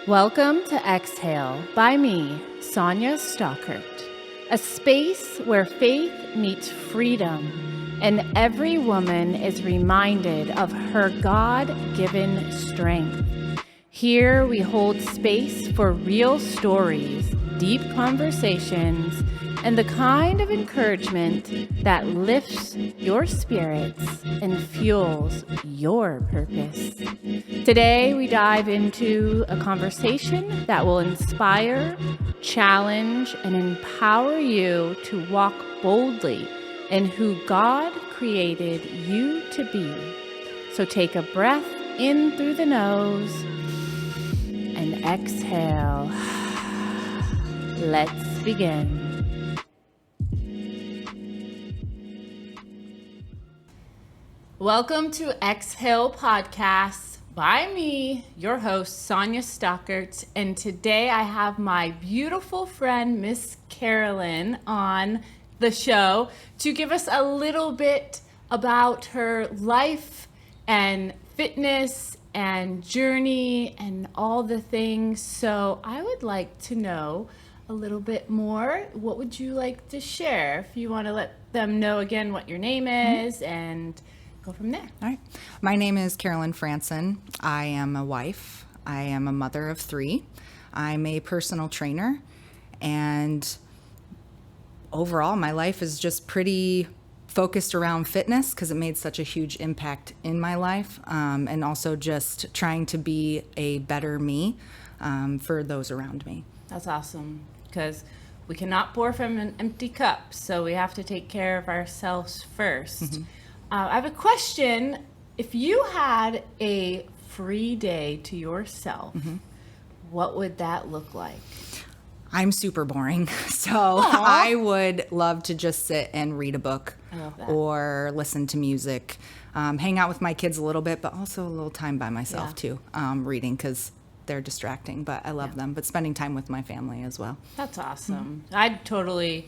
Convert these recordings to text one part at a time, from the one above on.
Welcome to Exhale by me, Sonia Stockert, a space where faith meets freedom and every woman is reminded of her God-given strength. Here we hold space for real stories, deep conversations, and the kind of encouragement that lifts your spirits and fuels your purpose. Today, we dive into a conversation that will inspire, challenge, and empower you to walk boldly in who God created you to be. So take a breath in through the nose and exhale. Let's begin. Welcome to Exhale Podcasts by me, your host, Sonia Stockert. And today I have my beautiful friend, Miss Carolyn, on the show to give us a little bit about her life and fitness and journey and all the things. So I would like to know a little bit more. What would you like to share? If you want to let them know again what your name is and go from there. All right. My name is Carolyn Frandsen. I am a wife. I am a mother of 3. I'm a personal trainer. And overall, my life is just pretty focused around fitness because it made such a huge impact in my life. And also just trying to be a better me for those around me. That's awesome because we cannot pour from an empty cup. So we have to take care of ourselves first. Mm-hmm. I have a question. If you had a free day to yourself, what would that look like? I'm super boring. So I would love to just sit and read a book or listen to music, hang out with my kids a little bit, but also a little time by myself too, reading because they're distracting, but I love them, but spending time with my family as well. That's awesome. I'd totally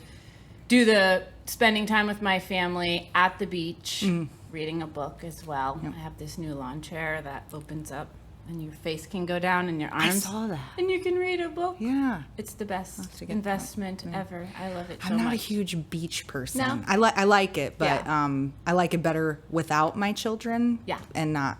do the spending time with my family at the beach, reading a book as well. I have this new lawn chair that opens up and your face can go down and your arms. I saw that. And you can read a book. Yeah. It's the best investment ever. I love it so much. I'm not a huge beach person. No? I like it, but I like it better without my children and not,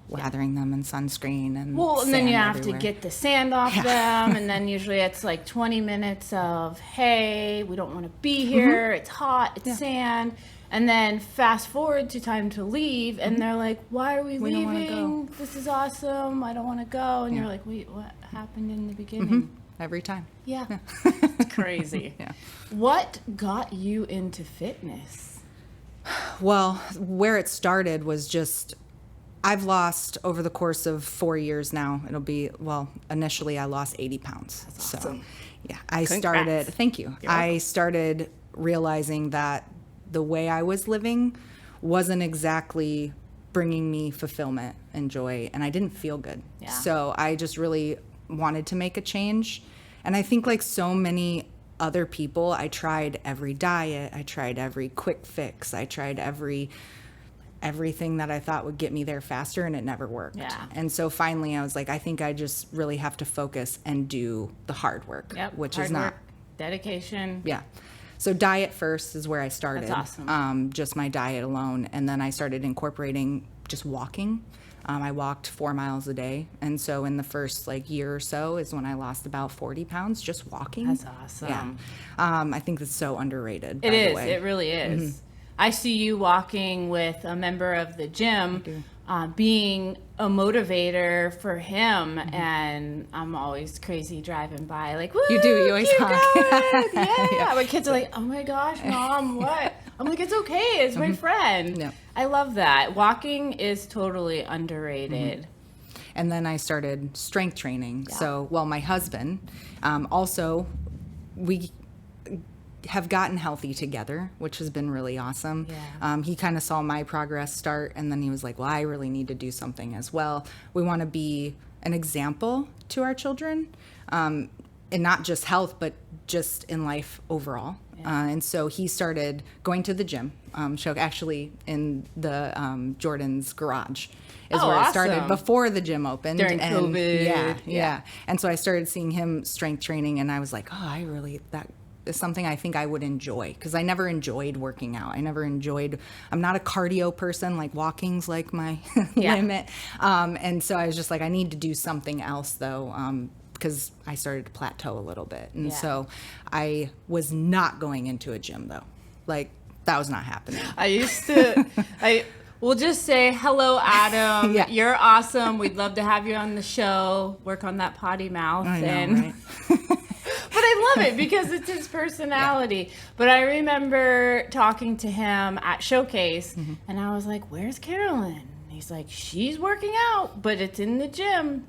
lathering them in sunscreen and and then you have everywhere. to get the sand off them, and then usually it's like 20 minutes of, hey, we don't want to be here, it's hot, it's sand. And then fast forward to time to leave, and they're like, why are we leaving? Don't wanna go. This is awesome. I don't want to go. And you're like, wait, what happened in the beginning? Every time. Yeah. It's crazy. Yeah. What got you into fitness? Well, where it started was just, I've lost over the course of 4 years now. Initially I lost 80 pounds. That's awesome. So, thank you. I started realizing that the way I was living wasn't exactly bringing me fulfillment and joy, and I didn't feel good. Yeah. So I just really wanted to make a change. And I think like so many other people, I tried every diet, I tried every quick fix, I tried everything that I thought would get me there faster, and it never worked. Yeah. And so finally I was like, I think I just really have to focus and do the hard work, which is not dedication. Yeah. So diet first is where I started. That's awesome. Just my diet alone. And then I started incorporating just walking. I walked 4 miles a day. And so in the first year or so is when I lost about 40 pounds just walking. That's awesome. Yeah. I think that's so underrated, by It the is. way. It really is. I see you walking with a member of the gym, being a motivator for him, and I'm always crazy driving by, like, woo, you do. You always keep honk. going. Yeah. My kids are like, oh my gosh, Mom, what? I'm like, it's okay. It's my friend. Yeah. I love that. Walking is totally underrated. And then I started strength training. Yeah. So, my husband, also, we have gotten healthy together, which has been really awesome. Yeah. He kind of saw my progress start, and then he was like, well, I really need to do something as well. We want to be an example to our children, and not just health, but just in life overall. And so he started going to the gym, actually in the Jordan's garage is where it started before the gym opened. During COVID. Yeah. And so I started seeing him strength training, and I was like, that is something I think I would enjoy, because I never enjoyed working out. I'm not a cardio person, like walking's like my limit. And so I was just like, I need to do something else though, because I started to plateau a little bit. And so I was not going into a gym though. Like, that was not happening. We'll just say, hello, Adam. Yeah. You're awesome. We'd love to have you on the show. Work on that potty mouth. I know, right? But I love it because it's his personality. Yeah. But I remember talking to him at Showcase, and I was like, where's Carolyn? He's like, she's working out, but it's in the gym.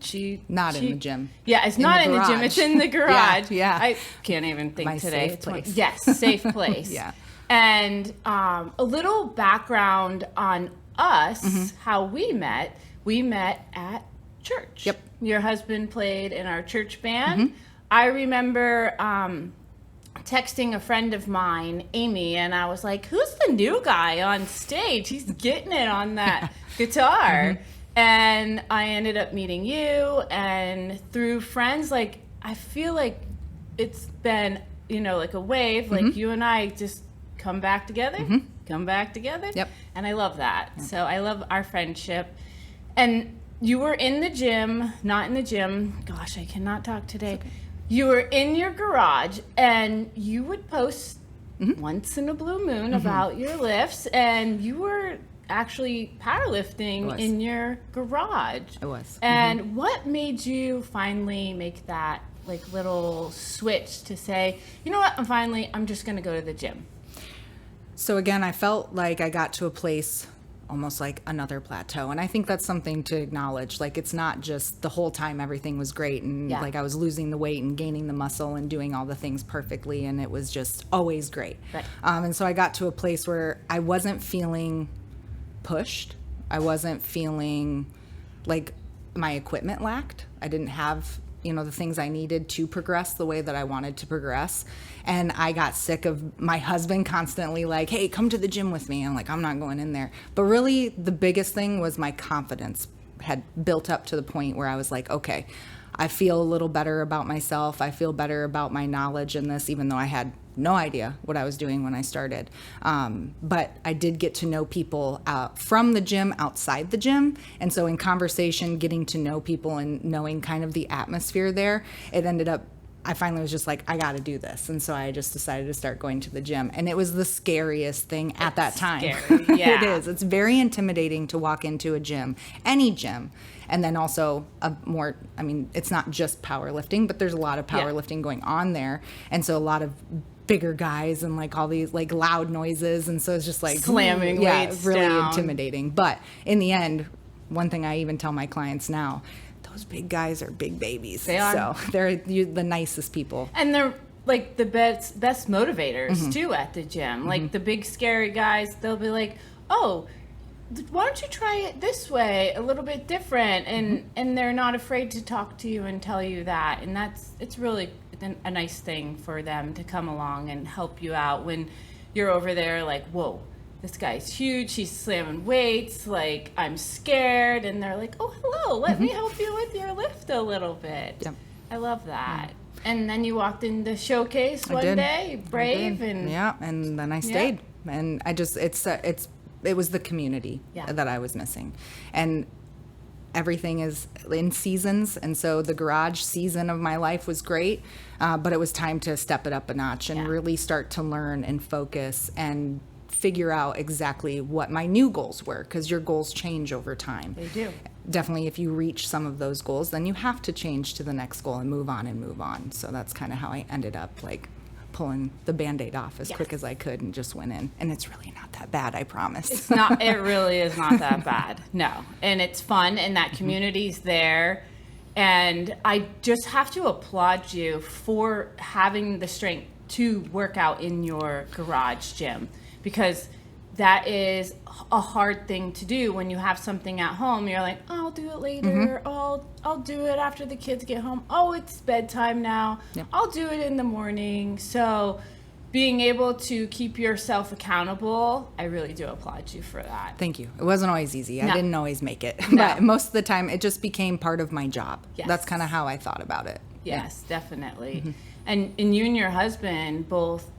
Not in the gym. Yeah, it's not in the gym. It's in the garage. Yeah. I can't even think My today. safe place. Yes, safe place. Yeah. And a little background on us, how we met. We met at church. Yep. Your husband played in our church band. I remember texting a friend of mine, Amy, and I was like, who's the new guy on stage? He's getting it on that guitar. And I ended up meeting you, and through friends, like, I feel like it's been, like a wave, like you and I just come back together. Yep. And I love that. Yep. So I love our friendship. And you were in the gym, not in the gym. Gosh, I cannot talk today. Okay. You were in your garage, and you would post once in a blue moon about your lifts, and you were actually powerlifting in your garage. I was. And what made you finally make that like little switch to say, you know what, I'm just going to go to the gym? So again, I felt like I got to a place almost like another plateau. And I think that's something to acknowledge. Like, it's not just the whole time everything was great and like I was losing the weight and gaining the muscle and doing all the things perfectly, and it was just always great. Right. And so I got to a place where I wasn't feeling pushed. I wasn't feeling like my equipment lacked. I didn't have the things I needed to progress the way that I wanted to progress. And I got sick of my husband constantly like, hey, come to the gym with me. And I'm like, I'm not going in there. But really the biggest thing was my confidence had built up to the point where I was like, okay, I feel a little better about myself. I feel better about my knowledge in this, even though I had no idea what I was doing when I started. But I did get to know people from the gym, outside the gym. And so in conversation, getting to know people and knowing kind of the atmosphere there, it ended up, I finally was just like, I got to do this. And so I just decided to start going to the gym. And it was the scariest thing at that time. Scary. Yeah. It is. It's very intimidating to walk into a gym, any gym. And then also it's not just powerlifting, but there's a lot of powerlifting going on there. And so a lot of bigger guys and like all these like loud noises. And so it's just like slamming weights really down. Intimidating. But in the end, one thing I even tell my clients now, those big guys are big babies. They are. So they're the nicest people. And they're like the best motivators too at the gym. Like the big scary guys, they'll be like, oh, why don't you try it this way, a little bit different? And they're not afraid to talk to you and tell you that. And it's really a nice thing for them to come along and help you out when you're over there like, whoa, this guy's huge, he's slamming weights, like, I'm scared. And they're like, oh, hello, let me help you with your lift a little bit. Yep. I love that. And then you walked in the Showcase one day, brave. And then I stayed. And I just, it was the community that I was missing. And everything is in seasons. And so the garage season of my life was great, but it was time to step it up a notch and really start to learn and focus and figure out exactly what my new goals were, because your goals change over time. They do. Definitely, if you reach some of those goals, then you have to change to the next goal and move on. So that's kind of how I ended up like pulling the Band-Aid off as quick as I could and just went in. And it's really not that bad, I promise. It's not, it really is not that bad. No. And it's fun, and that community's there. And I just have to applaud you for having the strength to work out in your garage gym, because that is a hard thing to do when you have something at home. You're like, oh, I'll do it later. I'll do it after the kids get home. Oh, it's bedtime now. Yep. I'll do it in the morning. So being able to keep yourself accountable, I really do applaud you for that. Thank you. It wasn't always easy. No. I didn't always make it. No. But most of the time, it just became part of my job. Yes. That's kind of how I thought about it. Yes, definitely. And you and your husband both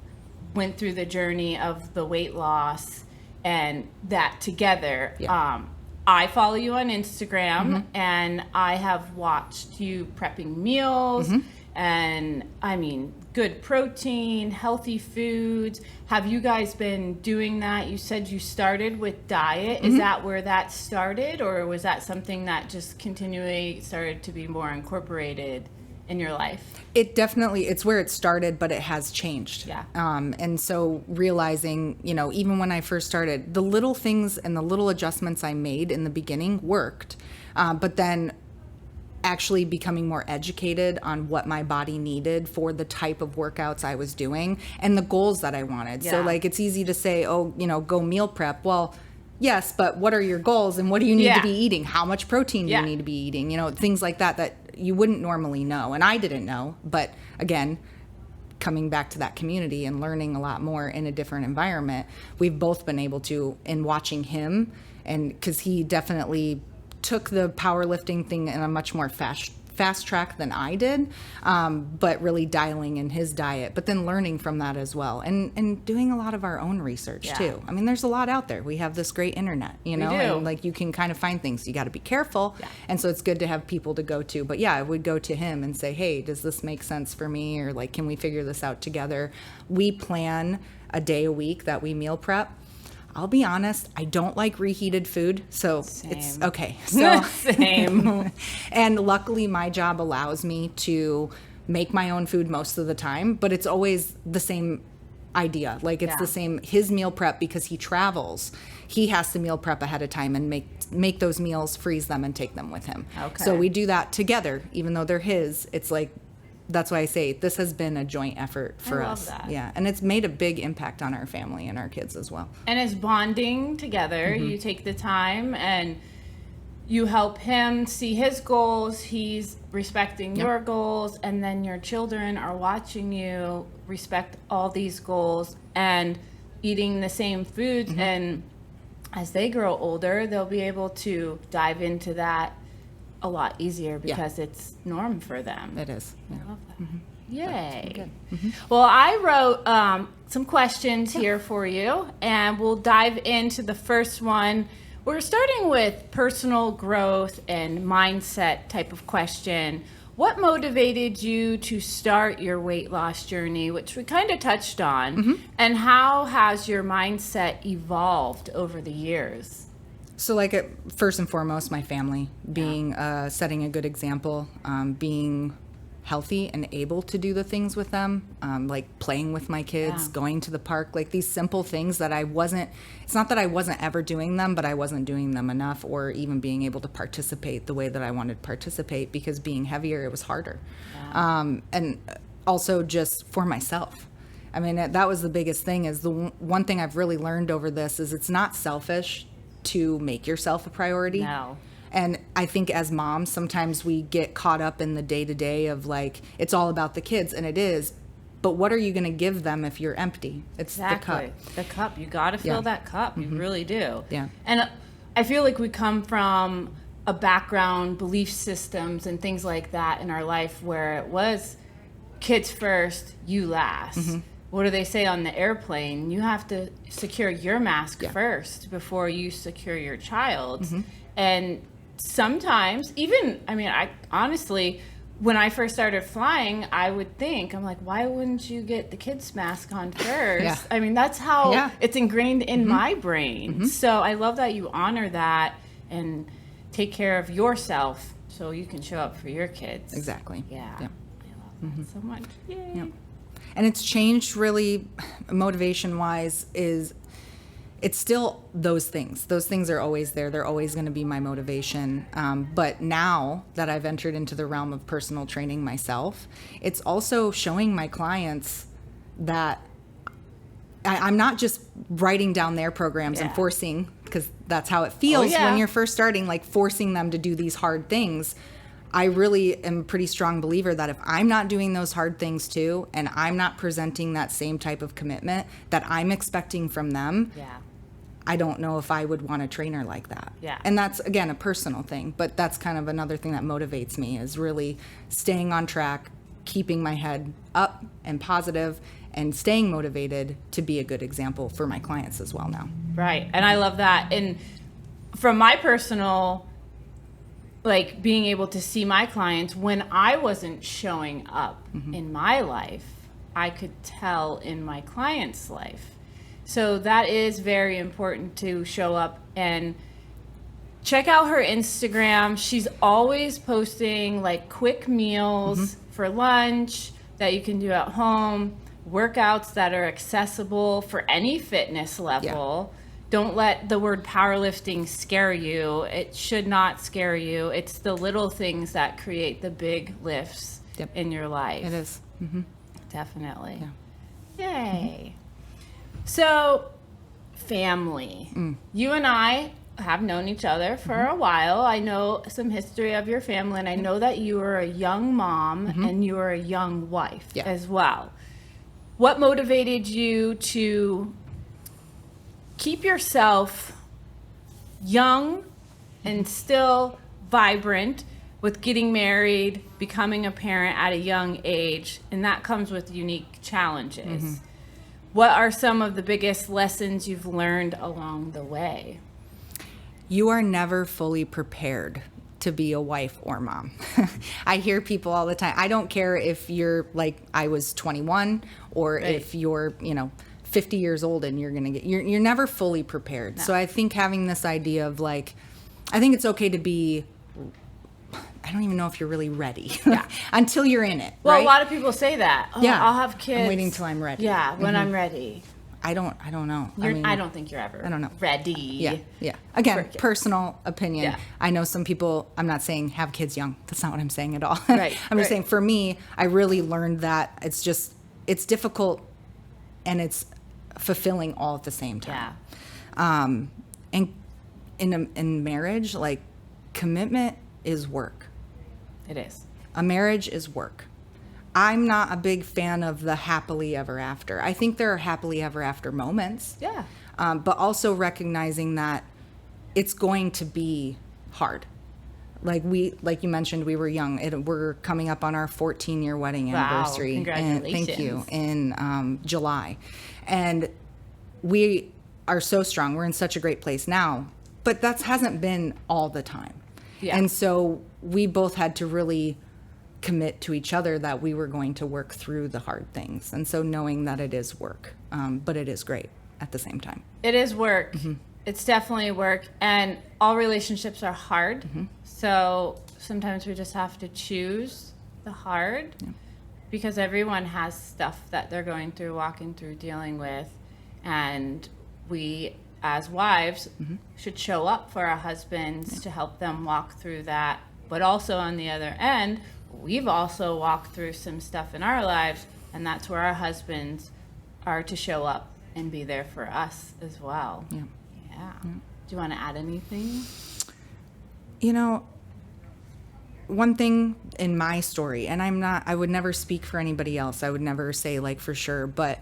went through the journey of the weight loss and that together. Yeah. I follow you on Instagram, and I have watched you prepping meals and, I mean, good protein, healthy foods. Have you guys been doing that? You said you started with diet. Is that where that started, or was that something that just continually started to be more incorporated in your life? It definitely, it's where it started, but it has changed. Yeah. And so realizing, you know, even when I first started, the little things and the little adjustments I made in the beginning worked. But then actually becoming more educated on what my body needed for the type of workouts I was doing and the goals that I wanted. Yeah. So like, it's easy to say, oh, you know, go meal prep. Well, yes, but what are your goals and what do you need to be eating? How much protein do you need to be eating? You know, things like that you wouldn't normally know. And I didn't know. But again, coming back to that community and learning a lot more in a different environment, we've both been able to, in watching him, and because he definitely took the powerlifting thing in a much more fast track than I did, but really dialing in his diet, but then learning from that as well, and doing a lot of our own research too. I mean, there's a lot out there. We have this great internet, you know, and like you can kind of find things. You got to be careful, and so it's good to have people to go to. But yeah, I would go to him and say, hey, does this make sense for me, or like, can we figure this out together? We plan a day a week that we meal prep. I'll be honest, I don't like reheated food, so it's okay. So Same. And luckily my job allows me to make my own food most of the time, but it's always the same idea. Like it's the same, his meal prep, because he travels, he has to meal prep ahead of time and make those meals, freeze them, and take them with him. Okay. So we do that together, even though they're his. It's like, that's why I say this has been a joint effort for us. I love that. Yeah, and it's made a big impact on our family and our kids as well. And it's bonding together. You take the time and you help him see his goals. He's respecting your goals, and then your children are watching you respect all these goals and eating the same foods. And as they grow older, they'll be able to dive into that a lot easier because it's norm for them. It is. Yeah. I love that. Yay. Well, I wrote some questions here for you, and we'll dive into the first one. We're starting with personal growth and mindset type of question. What motivated you to start your weight loss journey, which we kind of touched on, and how has your mindset evolved over the years? So like first and foremost, my family, being setting a good example, being healthy and able to do the things with them, like playing with my kids, going to the park, like these simple things that it's not that I wasn't ever doing them, but I wasn't doing them enough, or even being able to participate the way that I wanted to participate, because being heavier, it was harder. And also just for myself. I mean, that was the biggest thing, is the one thing I've really learned over this is it's not selfish to make yourself a priority. No. And I think as moms, sometimes we get caught up in the day-to-day of like, it's all about the kids, and it is, but what are you going to give them if you're empty? It's the cup. The cup. You got to fill that cup. You really do. Yeah. And I feel like we come from a background, belief systems and things like that in our life where it was kids first, you last. What do they say on the airplane? You have to secure your mask first before you secure your child's. And sometimes I honestly, when I first started flying, I would think, I'm like, why wouldn't you get the kid's mask on first? I mean, that's how it's ingrained in my brain. So I love that you honor that and take care of yourself so you can show up for your kids. Exactly. Yeah. I love that so much. Yay. Yep. And it's changed really, motivation-wise, it's still those things. Those things are always there. They're always going to be my motivation. But now that I've entered into the realm of personal training myself, it's also showing my clients that I'm not just writing down their programs and forcing, because that's how it feels when you're first starting, like forcing them to do these hard things. I really am a pretty strong believer that if I'm not doing those hard things too, and I'm not presenting that same type of commitment that I'm expecting from them, I don't know if I would want a trainer like that. And that's, again, a personal thing, but that's kind of another thing that motivates me, is really staying on track, keeping my head up and positive, and staying motivated to be a good example for my clients as well now. Right. And I love that. And from my personal, like, being able to see my clients when I wasn't showing up in my life, I could tell in my client's life. So that is very important, to show up. And check out her Instagram. She's always posting like quick meals for lunch that you can do at home, workouts that are accessible for any fitness level. Don't let the word powerlifting scare you. It should not scare you. It's the little things that create the big lifts in your life. It is. Definitely. Yay. So, family. You and I have known each other for a while. I know some history of your family, and I know that you were a young mom and you were a young wife as well. What motivated you to keep yourself young and still vibrant with getting married, becoming a parent at a young age? And that comes with unique challenges. What are some of the biggest lessons you've learned along the way? You are never fully prepared to be a wife or mom. I hear people all the time. I don't care if you're like I was 21 or if you're, 50 years old and you're never fully prepared. So I think having this idea of like, I think it's okay to be, I don't even know if you're really ready until you're in it. Well, right? A lot of people say that. Oh, I'll have kids. I'm waiting till I'm ready. Yeah, when I'm ready. I don't know. I don't think you're ever ready. Yeah. Again, personal opinion. I know some people, I'm not saying have kids young. That's not what I'm saying at all. I'm just saying for me, I really learned that it's difficult and it's fulfilling all at the same time. And in marriage, like, commitment is work. It is. A marriage is work. I'm not a big fan of the happily ever after. I think there are happily ever after moments. But also recognizing that it's going to be hard. Like you mentioned, we were young. We're coming up on our 14-year wedding anniversary. Congratulations. And thank you. In July. And we are so strong. We're in such a great place now. But that hasn't been all the time. And so we both had to really commit to each other that we were going to work through the hard things. And so knowing that it is work, but it is great at the same time. It is work. It's definitely work. And all relationships are hard. So sometimes we just have to choose the hard because everyone has stuff that they're going through, walking through, dealing with. And we, as wives, should show up for our husbands to help them walk through that. But also on the other end, we've also walked through some stuff in our lives, and that's where our husbands are to show up and be there for us as well. Do you want to add anything? One thing in my story, and I would never speak for anybody else. I would never say like for sure, but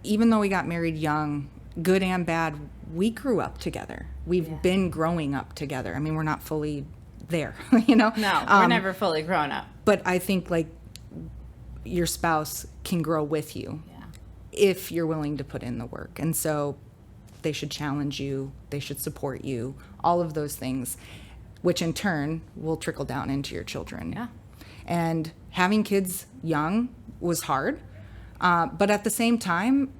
even though we got married young, good and bad, we grew up together. We've been growing up together. I mean, we're not fully there, No, we're never fully grown up. But I think like your spouse can grow with you if you're willing to put in the work. And so they should challenge you, they should support you, all of those things, which in turn will trickle down into your children. And having kids young was hard, but at the same time,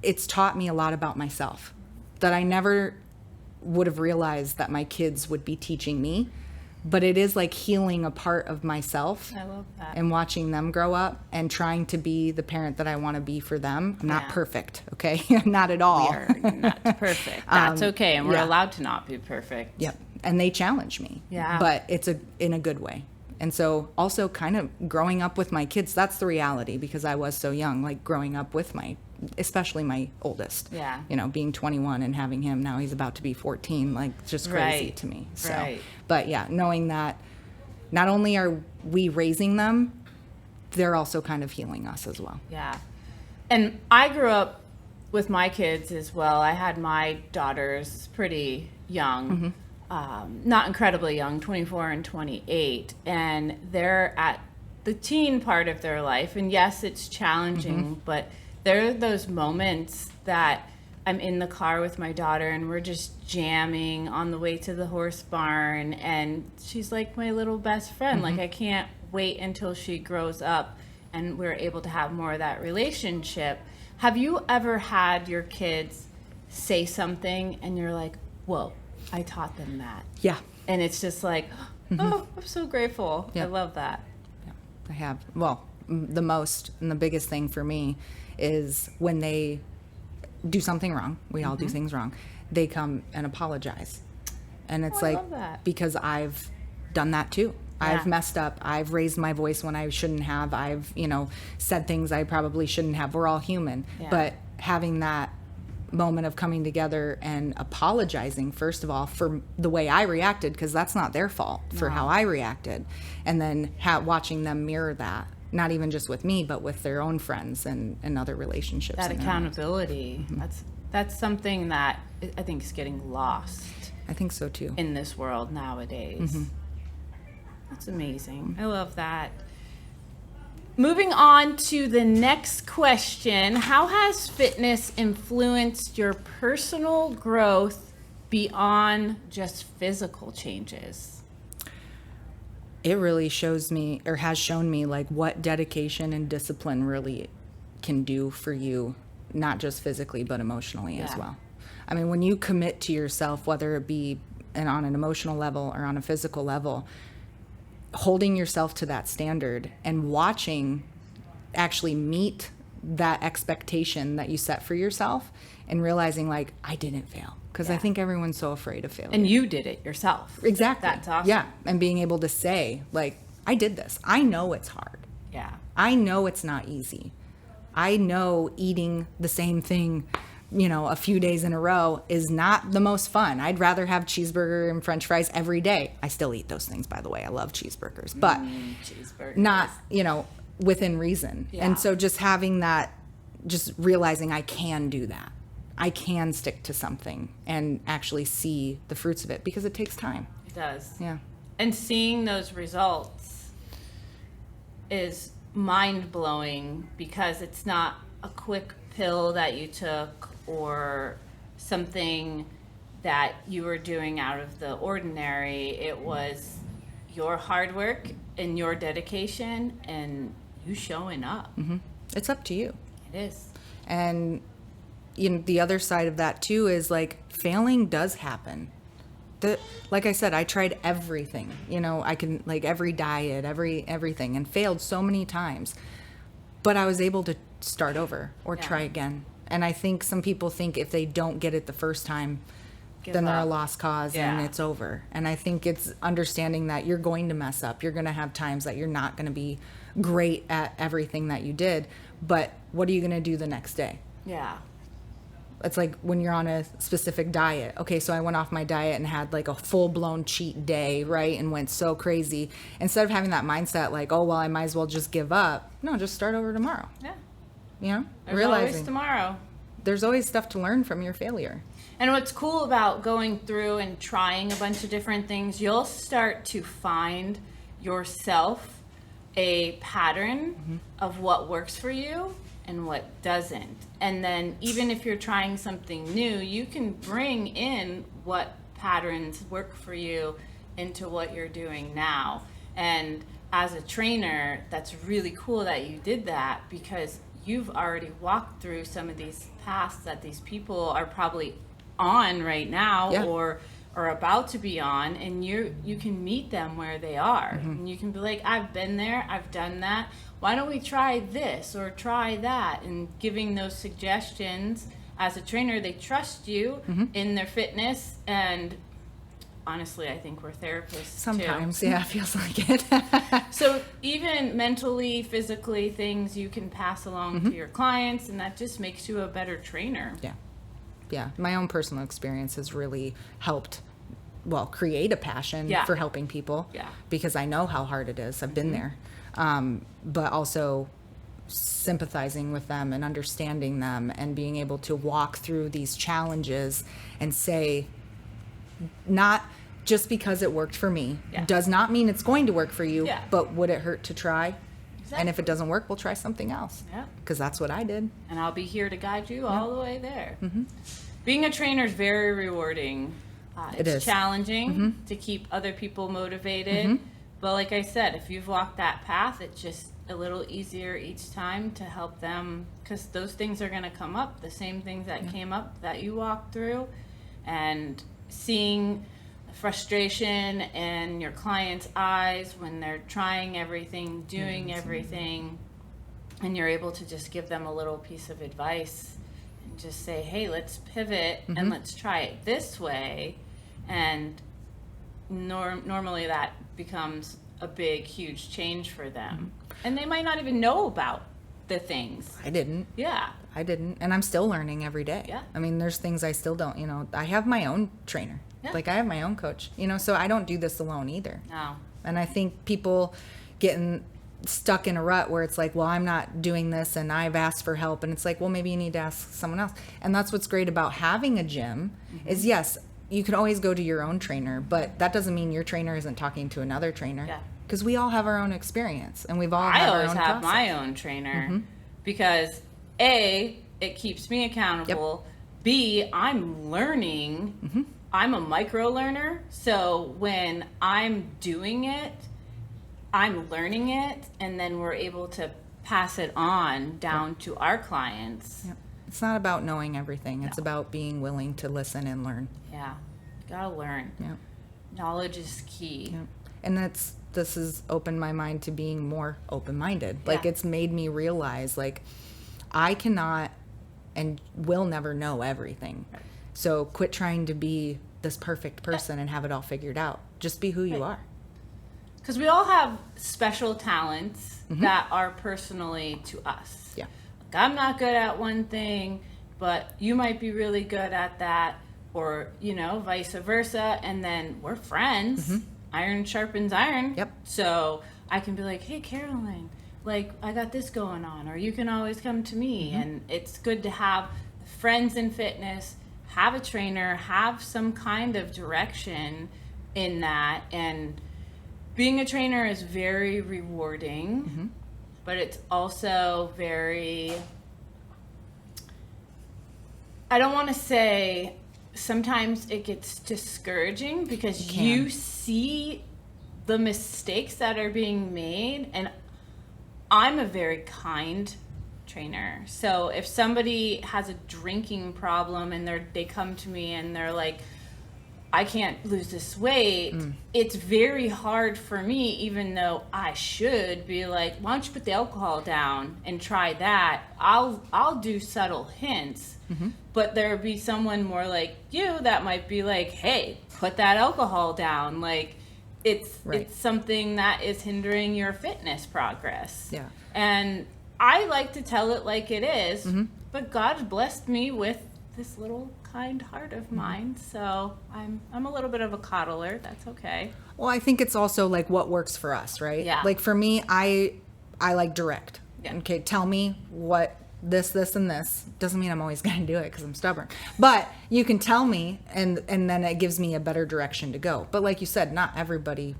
it's taught me a lot about myself that I never would have realized that my kids would be teaching me. But it is like healing a part of myself. I love that. And watching them grow up and trying to be the parent that I want to be for them. I'm not perfect, okay? Not at all. We are not perfect. That's okay, and we're allowed to not be perfect. And they challenge me. But it's in a good way. And so also kind of growing up with my kids, that's the reality, because I was so young, like growing up with especially my oldest. Being 21 and having him, now he's about to be 14, like just crazy to me. So, but knowing that not only are we raising them, they're also kind of healing us as well. Yeah. And I grew up with my kids as well. I had my daughters pretty young, not incredibly young, 24 and 28. And they're at the teen part of their life. And yes, it's challenging, but there are those moments that I'm in the car with my daughter and we're just jamming on the way to the horse barn. And she's like my little best friend. Like, I can't wait until she grows up and we're able to have more of that relationship. Have you ever had your kids say something and you're like, whoa, I taught them that? Yeah. And it's just like, oh, I'm so grateful. Yeah. I love that. Yeah, I have. Well, the most and the biggest thing for me is when they do something wrong. We all do things wrong. They come and apologize. And it's I like, love that. because I've done that too. Yeah. I've messed up. I've raised my voice when I shouldn't have. I've, said things I probably shouldn't have. We're all human. Yeah. But having that moment of coming together and apologizing, first of all, for the way I reacted, because that's not their fault for how I reacted. And then watching them mirror that, not even just with me, but with their own friends and other relationships. That in their accountability, that's something that I think is getting lost lives. I think so too. in this world nowadays. That's amazing. I love that. Moving on to the next question. How has fitness influenced your personal growth beyond just physical changes? It really shows me, or has shown me, like what dedication and discipline really can do for you, not just physically, but emotionally as well. I mean, when you commit to yourself, whether it be on an emotional level or on a physical level, holding yourself to that standard and watching actually meet that expectation that you set for yourself and realizing, like, I didn't fail. Because I think everyone's so afraid of failure. And you did it yourself. Exactly. That's awesome. Yeah. And being able to say, like, I did this. I know it's hard. Yeah. I know it's not easy. I know eating the same thing, a few days in a row is not the most fun. I'd rather have cheeseburger and french fries every day. I still eat those things, by the way. I love cheeseburgers, but Cheeseburgers. not, within reason. Yeah. And so just having that, just realizing I can do that. I can stick to something and actually see the fruits of it, because it takes time. It does. Yeah. And seeing those results is mind-blowing, because it's not a quick pill that you took or something that you were doing out of the ordinary. It was your hard work and your dedication and you showing up. It's up to you. It is. And the other side of that too is, like, failing does happen. Like I said, I tried everything. I can, like, every diet, everything, and failed so many times. But I was able to start over or try again. And I think some people think if they don't get it the first time, then they're a lost cause and it's over. And I think it's understanding that you're going to mess up. You're going to have times that you're not going to be great at everything that you did. But what are you going to do the next day? Yeah. It's like when you're on a specific diet. Okay, so I went off my diet and had like a full-blown cheat day, right? And went so crazy. Instead of having that mindset like, oh, well, I might as well just give up. No, just start over tomorrow. Yeah. There's Realizing always tomorrow. There's always stuff to learn from your failure. And what's cool about going through and trying a bunch of different things, you'll start to find yourself a pattern of what works for you and what doesn't. And then even if you're trying something new, you can bring in what patterns work for you into what you're doing now. And as a trainer, that's really cool that you did that, because you've already walked through some of these paths that these people are probably on right now or are about to be on, and you can meet them where they are. And you can be like, I've been there, I've done that. Why don't we try this or try that? And giving those suggestions as a trainer, they trust you in their fitness. And honestly, I think we're therapists Sometimes, too. yeah, it feels like it. So even mentally, physically, things you can pass along to your clients, and that just makes you a better trainer. Yeah. My own personal experience has really helped create a passion for helping people because I know how hard it is. I've been there. But also sympathizing with them and understanding them and being able to walk through these challenges and say, not just because it worked for me does not mean it's going to work for you, but would it hurt to try? Exactly. And if it doesn't work, we'll try something else. Because that's what I did. And I'll be here to guide you all the way there. Being a trainer is very rewarding. It's challenging to keep other people motivated. But like I said, if you've walked that path, it's just a little easier each time to help them, because those things are going to come up, the same things that came up that you walked through. And seeing frustration in your client's eyes when they're trying everything, doing everything, and you're able to just give them a little piece of advice and just say, hey, let's pivot and let's try it this way. And normally that becomes a big, huge change for them. And they might not even know about the things. I didn't. I didn't. And I'm still learning every day. I mean, there's things I still don't, I have my own trainer. Like I have my own coach, so I don't do this alone either. No. And I think people getting stuck in a rut where it's like, well, I'm not doing this and I've asked for help. And it's like, well, maybe you need to ask someone else. And that's what's great about having a gym is, yes, you can always go to your own trainer, but that doesn't mean your trainer isn't talking to another trainer. Because we all have our own experience and we've all had our own process. I always have my own trainer because A, it keeps me accountable. B, I'm learning. I'm a micro learner. So when I'm doing it, I'm learning it, and then we're able to pass it on down to our clients. It's not about knowing everything. It's about being willing to listen and learn. You gotta learn. Knowledge is key. And this has opened my mind to being more open-minded. Like it's made me realize like I cannot and will never know everything. So quit trying to be this perfect person and have it all figured out. Just be who you are. Because we all have special talents that are personally to us. Like I'm not good at one thing, but you might be really good at that, or vice versa. And then we're friends. Iron sharpens iron. So I can be like, hey, Carolyn, like I got this going on, or you can always come to me. And it's good to have friends in fitness, have a trainer, have some kind of direction in that. And being a trainer is very rewarding, but it's also very, I don't want to say, sometimes it gets discouraging because you see the mistakes that are being made. And I'm a very kind trainer. So if somebody has a drinking problem and they come to me and they're like, I can't lose this weight, it's very hard for me, even though I should be like, why don't you put the alcohol down and try that? I'll do subtle hints, but there would be someone more like you that might be like, hey, put that alcohol down. Like it's something that is hindering your fitness progress. And I like to tell it like it is, but God blessed me with this little kind heart of mine, so I'm a little bit of a coddler. That's okay. Well, I think it's also like what works for us, right? Like for me, I like direct. Okay, tell me what this, and this. Doesn't mean I'm always going to do it because I'm stubborn. But you can tell me, and then it gives me a better direction to go. But like you said, not everybody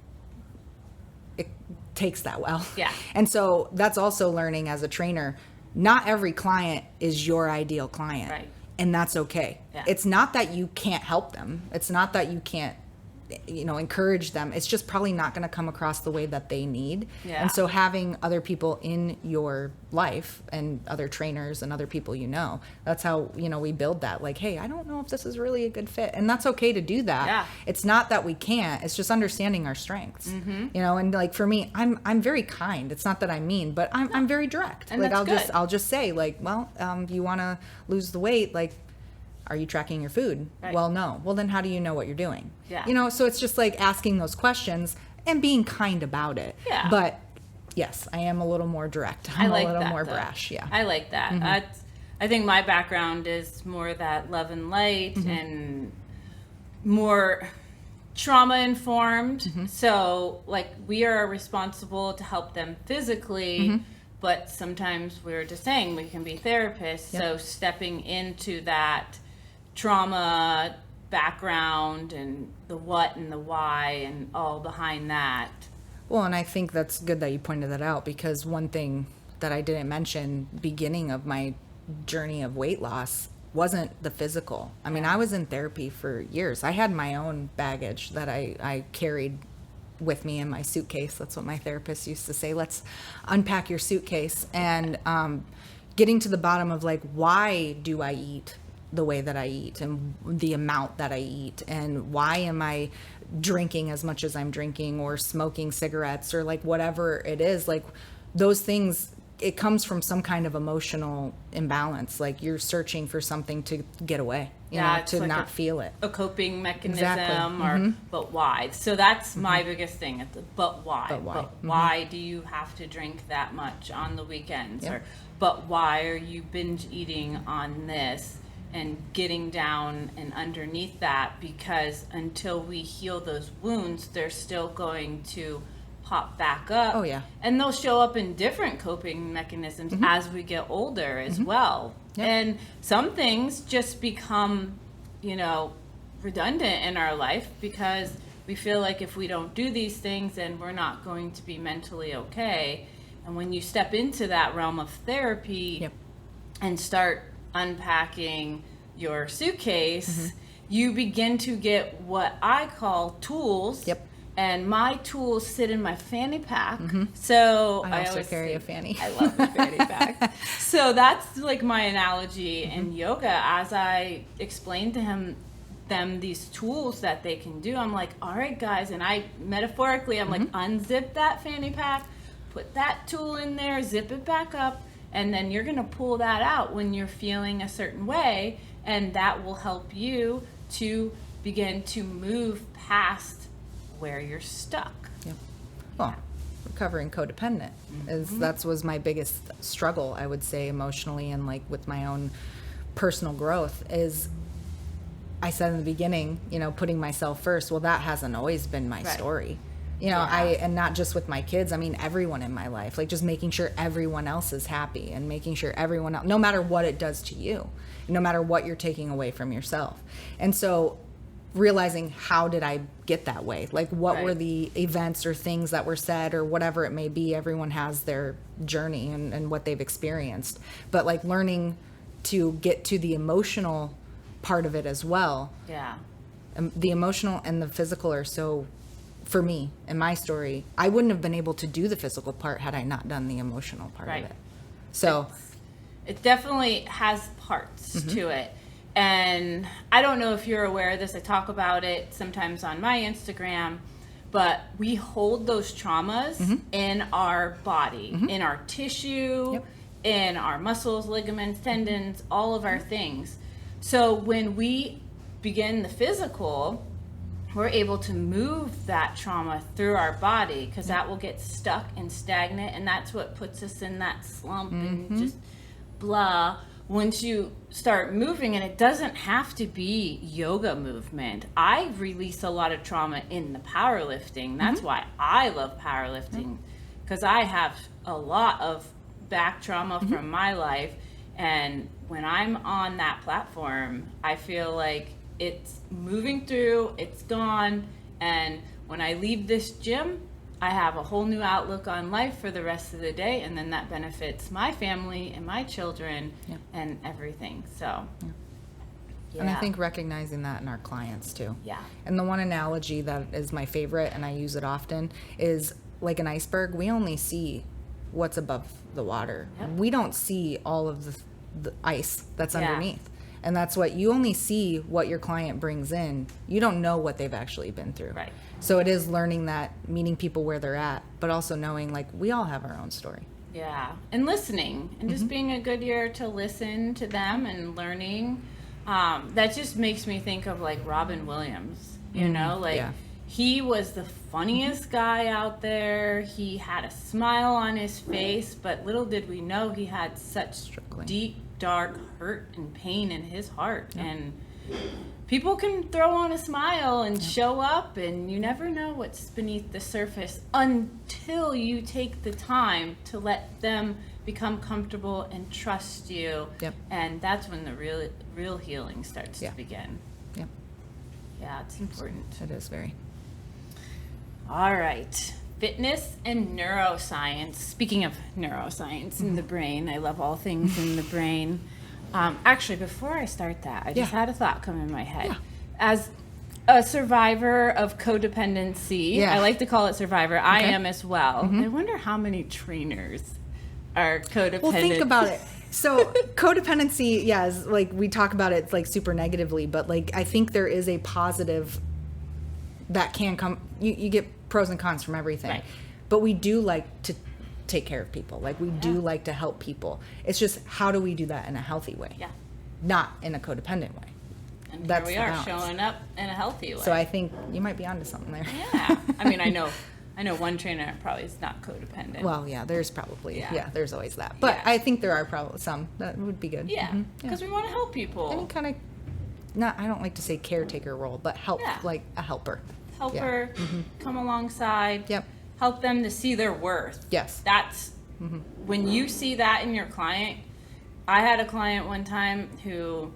it takes that well. And so that's also learning as a trainer. Not every client is your ideal client. And that's okay. It's not that you can't help them. It's not that you can't, encourage them. It's just probably not going to come across the way that they need. And so having other people in your life and other trainers and other people, that's how, we build that. Like, hey, I don't know if this is really a good fit. And that's okay to do that. It's not that we can't. It's just understanding our strengths. And like for me, I'm very kind. It's not that I'm mean, but I'm very direct. And like that's I'll just say like, well, you want to lose the weight, like, are you tracking your food? Well, no. Well, then how do you know what you're doing? So it's just like asking those questions and being kind about it. But yes, I am a little more direct. I'm a little more brash. I like that. I think my background is more that love and light and more trauma informed. Mm-hmm. So like we are responsible to help them physically, Mm-hmm. but sometimes we're just saying we can be therapists. Yep. So stepping into that trauma background and the what and the why and all behind that. Well, and I think that's good that you pointed that out, because one thing that I didn't mention beginning of my journey of weight loss wasn't the physical. I mean, I was in therapy for years. I had my own baggage that I carried with me in my suitcase. That's what my therapist used to say. Let's unpack your suitcase. And getting to the bottom of like, why do I eat the way that I eat and the amount that I eat, and why am I drinking as much as I'm drinking, or smoking cigarettes, or like whatever it is, like those things, it comes from some kind of emotional imbalance. Like you're searching for something to get away, you know, to like not feel it. A coping mechanism. Exactly. Or Mm-hmm. But why? So that's my biggest thing. But why? But why? But Mm-hmm. why do you have to drink that much on the weekends? Yep. Or but why are you binge eating on this? And getting down and underneath that, because until we heal those wounds, they're still going to pop back up. Oh, yeah. And they'll show up in different coping mechanisms as we get older as well. Yep. And some things just become, redundant in our life because we feel like if we don't do these things, then we're not going to be mentally okay. And when you step into that realm of therapy Yep. and start unpacking your suitcase, you begin to get what I call tools. Yep. And my tools sit in my fanny pack. So I also always carry a fanny. I love the fanny pack. So that's like my analogy in yoga. As I explained to them these tools that they can do, I'm like, all right, guys. And I metaphorically, I'm like, unzip that fanny pack, put that tool in there, zip it back up. And then you're going to pull that out when you're feeling a certain way. And that will help you to begin to move past where you're stuck. Yep. Well, recovering codependent was my biggest struggle, I would say, emotionally, and like with my own personal growth is, I said in the beginning, putting myself first. Well, that hasn't always been my story. And not just with my kids, I mean, everyone in my life, like just making sure everyone else is happy and making sure everyone else, no matter what it does to you, no matter what you're taking away from yourself. And so realizing, how did I get that way? Like what were the events or things that were said or whatever it may be? Everyone has their journey and what they've experienced, but like learning to get to the emotional part of it as well. Yeah. The emotional and the physical are so, for me, in my story, I wouldn't have been able to do the physical part had I not done the emotional part of it. So it definitely has parts to it. And I don't know if you're aware of this. I talk about it sometimes on my Instagram, but we hold those traumas in our body, in our tissue, in our muscles, ligaments, tendons, all of our things. So when we begin the physical, we're able to move that trauma through our body, because that will get stuck and stagnant, and that's what puts us in that slump and just blah. Once you start moving, and it doesn't have to be yoga movement. I release a lot of trauma in the powerlifting. That's why I love powerlifting, because I have a lot of back trauma from my life, and when I'm on that platform, I feel like it's moving through, it's gone, and when I leave this gym, I have a whole new outlook on life for the rest of the day, and then that benefits my family and my children and everything. So and I think recognizing that in our clients too. Yeah. And the one analogy that is my favorite, and I use it often, is like an iceberg. We only see what's above the water. We don't see all of the ice that's underneath. And that's what you only see, what your client brings in. You don't know what they've actually been through. Right. So it is learning that, meeting people where they're at, but also knowing like we all have our own story. Yeah. And listening, and just being a good ear to listen to them and learning. That just makes me think of like Robin Williams, he was the funniest guy out there. He had a smile on his face, but little did we know he had such deep, dark hurt and pain in his heart. And people can throw on a smile and show up, and you never know what's beneath the surface until you take the time to let them become comfortable and trust you. Yep. And that's when the real healing starts to begin. Yep. Yeah, it's important. It is very. All right. Fitness and neuroscience. Speaking of neuroscience in the brain, I love all things in the brain. Actually, before I start that, I just had a thought come in my head. Yeah. As a survivor of codependency, I like to call it survivor, I am as well. I wonder how many trainers are codependent. Well, think about it. So codependency, is like we talk about it like super negatively, but like I think there is a positive that can come. You get pros and cons from everything, right. But we do like to take care of people. Like we do like to help people. It's just how do we do that in a healthy way? Yeah, not in a codependent way. And here we are showing up in a healthy way. So I think you might be onto something there. Yeah, I mean, I know one trainer probably is not codependent. Well, yeah, there's probably there's always that. But I think there are probably some that would be good. Yeah, because we want to help people. Any kind of I don't like to say caretaker role, but help, like a helper. Helper, come alongside. Yep. Help them to see their worth. Yes. That's when you see that in your client. I had a client one time who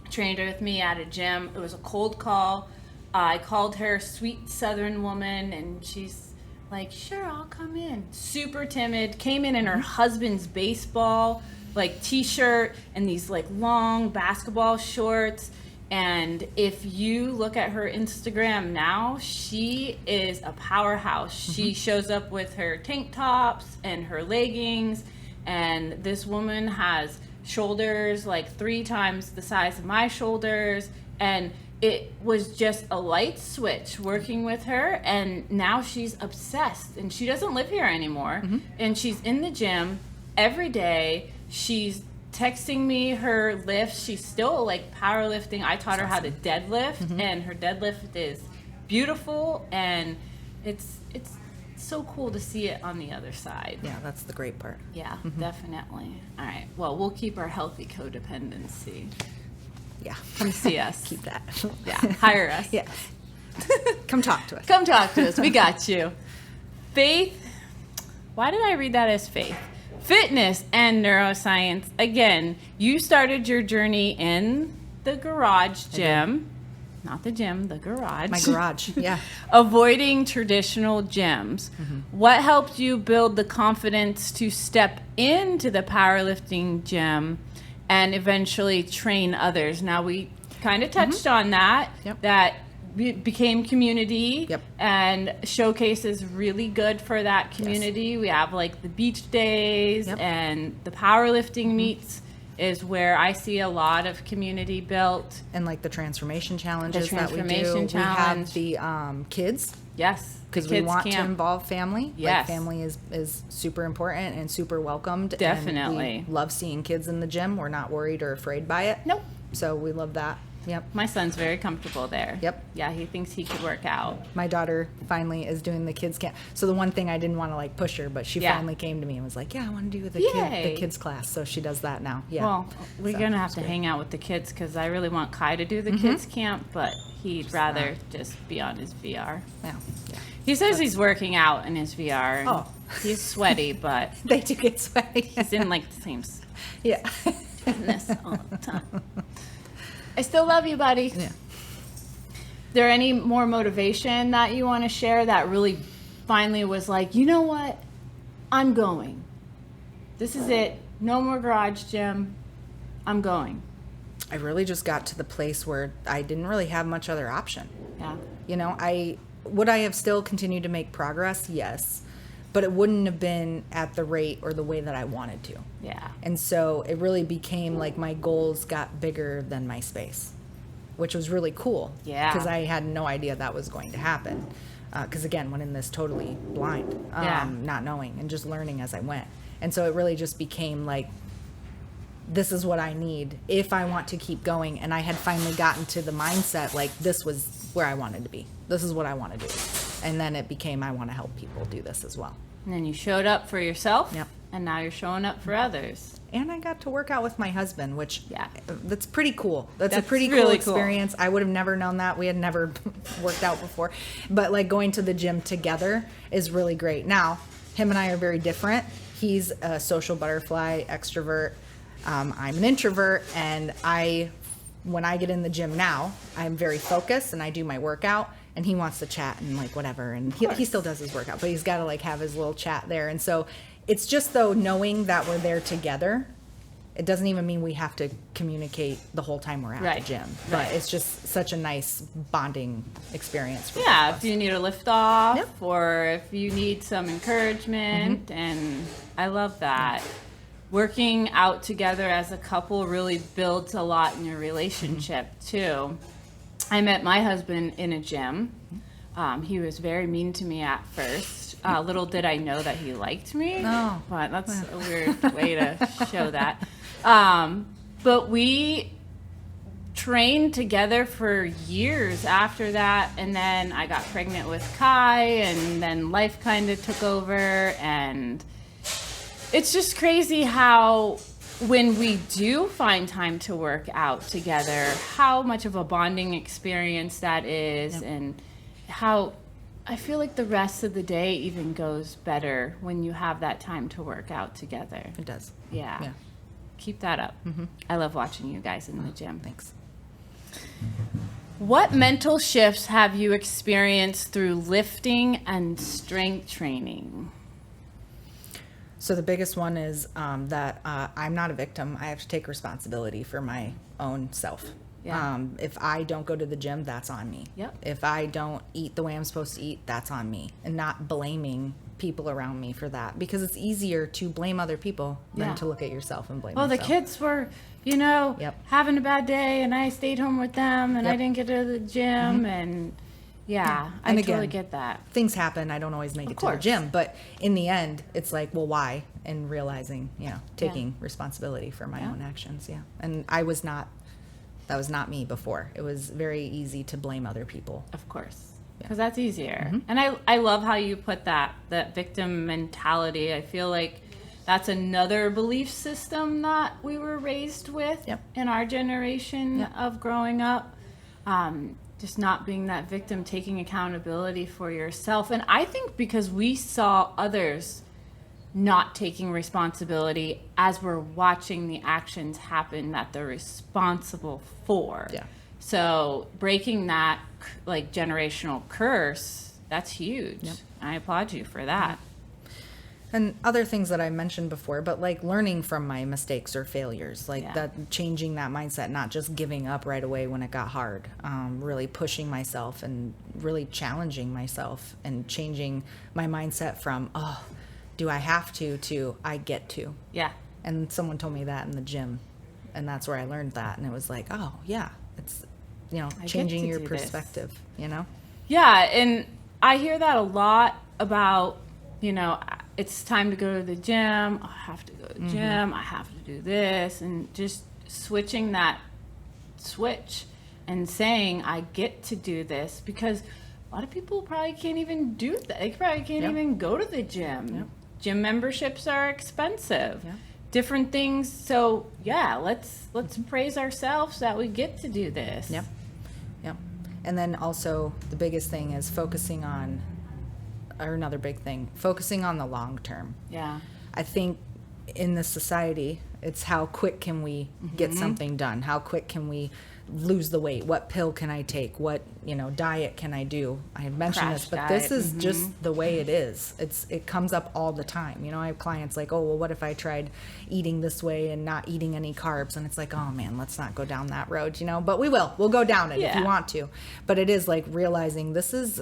trained with me at a gym. It was a cold call. I called her, sweet Southern woman, and she's like, sure, I'll come in. Super timid. Came in her husband's baseball like t-shirt and these like long basketball shorts. And if you look at her Instagram now, she is a powerhouse. She shows up with her tank tops and her leggings, and this woman has shoulders like 3 times the size of my shoulders, and it was just a light switch working with her, and now she's obsessed, and she doesn't live here anymore, and she's in the gym every day. She's texting me her lifts. She's still like powerlifting. I taught her how to deadlift, and her deadlift is beautiful, and it's so cool to see it on the other side. Yeah, that's the great part. Yeah, definitely. All right. Well, we'll keep our healthy codependency. Yeah. Come see us. Keep that. Yeah. Hire us. Yeah. Come talk to us. Come talk to us. We got you. Faith. Why did I read that as faith? Fitness and neuroscience. Again, you started your journey in the garage gym. Not the gym, the garage. My garage, yeah. Avoiding traditional gyms. What helped you build the confidence to step into the powerlifting gym and eventually train others? Now, we kind of touched on that, that became community, and Showcase is really good for that community. We have like the beach days and the powerlifting meets is where I see a lot of community built. And like the transformation challenges that we do. We have the kids. Yes. Because we want to involve family. Yes. Like family is super important and super welcomed. Definitely. And we love seeing kids in the gym. We're not worried or afraid by it. Nope. So we love that. Yep. My son's very comfortable there. Yep. Yeah, he thinks he could work out. My daughter finally is doing the kids camp. So the one thing I didn't want to like push her, but she finally came to me and was like, yeah, I want to do the kids class. So she does that now. Yeah. Well, we're going to have to hang out with the kids because I really want Kai to do the kids camp, but he'd rather just be on his VR. Yeah. He says he's working out in his VR. Oh. He's sweaty, but they do get sweaty. He's in like the same fitness all the time. I still love you, buddy. Yeah. There any more motivation that you want to share that really finally was like, you know what? I'm going. This is it. No more garage gym. I'm going. I really just got to the place where I didn't really have much other option. Yeah. You know, would I have still continued to make progress? Yes. But it wouldn't have been at the rate or the way that I wanted to. Yeah. And so it really became like my goals got bigger than my space, which was really cool. Yeah. Because I had no idea that was going to happen. Because again, went in this totally blind, not knowing and just learning as I went. And so it really just became like, this is what I need if I want to keep going. And I had finally gotten to the mindset, like this was where I wanted to be. This is what I want to do. And then it became, I want to help people do this as well. And then you showed up for yourself. Yep. and now you're showing up for others. And I got to work out with my husband, which Yeah. That's pretty cool. That's a pretty really cool experience. I would have never known that. We had never worked out before. But like going to the gym together is really great. Now, him and I are very different. He's a social butterfly, extrovert. I'm an introvert, and when I get in the gym now, I'm very focused and I do my workout, and he wants to chat and like whatever, and he still does his workout, but he's got to like have his little chat there. And so it's just though knowing that we're there together, it doesn't even mean we have to communicate the whole time we're at the gym, but it's just such a nice bonding experience for Yeah, if you need a lift off, Yep. or if you need some encouragement, and I love that. Working out together as a couple really builds a lot in your relationship too. I met my husband in a gym. He was very mean to me at first. Little did I know that he liked me. Oh. But that's a weird way to show that. But we trained together for years after that, and then I got pregnant with Kai, and then life kind of took over, and it's just crazy how when we do find time to work out together, how much of a bonding experience that is. Yep. And how I feel like the rest of the day even goes better when you have that time to work out together. It does. Yeah. Keep that up. Mm-hmm. I love watching you guys in the gym. Thanks. What mental shifts have you experienced through lifting and strength training? So the biggest one is that I'm not a victim. I have to take responsibility for my own self. Yeah. If I don't go to the gym, that's on me. Yep. If I don't eat the way I'm supposed to eat, that's on me. And not blaming people around me for that, because it's easier to blame other people than to look at yourself and blame yourself. The kids were, having a bad day, and I stayed home with them, and I didn't get to the gym, and I And totally again, get that. Things happen. I don't always make it to the gym, but in the end, it's like, well, why? And realizing, taking responsibility for my own actions. Yeah. And that was not me before. It was very easy to blame other people. Of course. Because that's easier. Mm-hmm. And I love how you put that victim mentality. I feel like that's another belief system that we were raised with in our generation of growing up. Just not being that victim, taking accountability for yourself. And I think because we saw others not taking responsibility as we're watching the actions happen that they're responsible for. Yeah. So breaking that like generational curse, that's huge. Yep. I applaud you for that. And other things that I mentioned before, but like learning from my mistakes or failures, like that, changing that mindset, not just giving up right away when it got hard, really pushing myself and really challenging myself and changing my mindset from, do I have to I get to. Yeah. And someone told me that in the gym, and that's where I learned that. And it was like, it's, changing your perspective, Yeah. And I hear that a lot about, it's time to go to the gym. I have to go to the gym. I have to do this. And just switching that switch and saying, I get to do this, because a lot of people probably can't even do that. They probably can't even go to the gym. Yep. Gym memberships are expensive. Yep. Different things. So let's praise ourselves that we get to do this. Yep. Yep. And then also the biggest thing is focusing on the long term. Yeah. I think in this society, it's how quick can we get something done? How quick can we lose the weight? What pill can I take? What, diet can I do? I have mentioned this, but this is just the way it is. It comes up all the time. I have clients like, oh, well, what if I tried eating this way and not eating any carbs? And it's like, oh man, let's not go down that road, but we'll go down it if you want to. But it is like realizing this is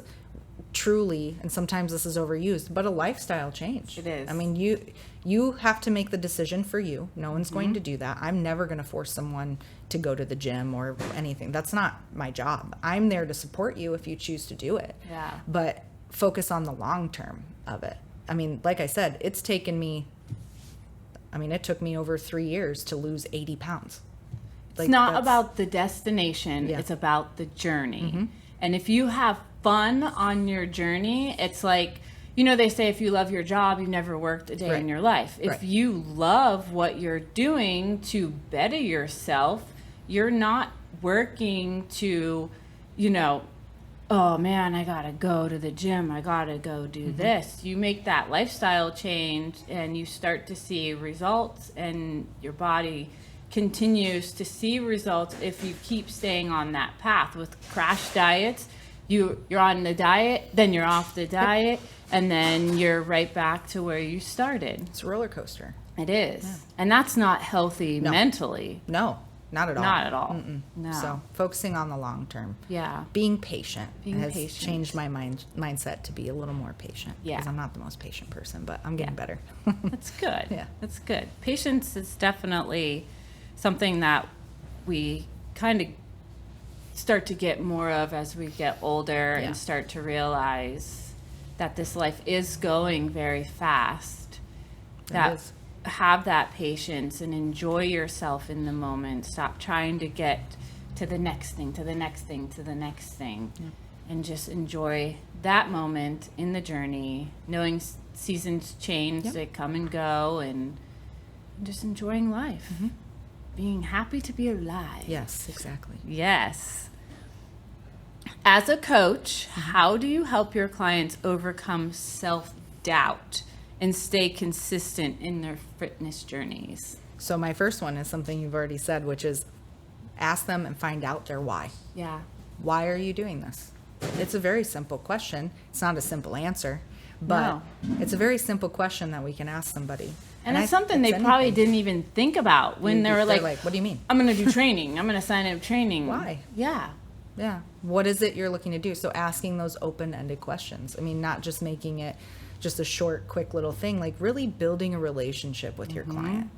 truly, and sometimes this is overused, but a lifestyle change. It is. I mean, you have to make the decision for you. No one's going to do that. I'm never going to force someone to go to the gym or anything. That's not my job. I'm there to support you if you choose to do it. Yeah. But focus on the long term of it. I mean, like I said, it took me over 3 years to lose 80 pounds. It's not about the destination. It's about the journey. And if you have fun on your journey, it's like they say if you love your job, you've never worked a day in your life. If Right. you love what you're doing to better yourself, you're not working to, oh man, I gotta go to the gym, I gotta go do this. You make that lifestyle change and you start to see results, and your body continues to see results if you keep staying on that path. With crash diets, you're on the diet, then you're off the diet, and then you're right back to where you started. It's a roller coaster. It is. Yeah. And that's not healthy mentally. No. Not at all. Not at all. No. So focusing on the long term. Yeah. Being patient has changed my mindset to be a little more patient. Yeah. Because I'm not the most patient person, but I'm getting better. That's good. Yeah. That's good. Patience is definitely something that we kind of start to get more of as we get older and start to realize that this life is going very fast. That is. Have that patience and enjoy yourself in the moment. Stop trying to get to the next thing, to the next thing, to the next thing, and just enjoy that moment in the journey, knowing seasons change, they come and go, and just enjoying life, being happy to be alive. Yes, exactly. Yes. As a coach, how do you help your clients overcome self-doubt and stay consistent in their fitness journeys? So my first one is something you've already said, which is ask them and find out their why. Yeah. Why are you doing this? It's a very simple question. It's not a simple answer, but it's a very simple question that we can ask somebody. And it's something they probably didn't even think about when they're like, what do you mean? I'm going to do training. I'm going to sign up training. Why? Yeah. Yeah. What is it you're looking to do? So asking those open-ended questions. I mean, not just making it just a short, quick little thing, like really building a relationship with your client.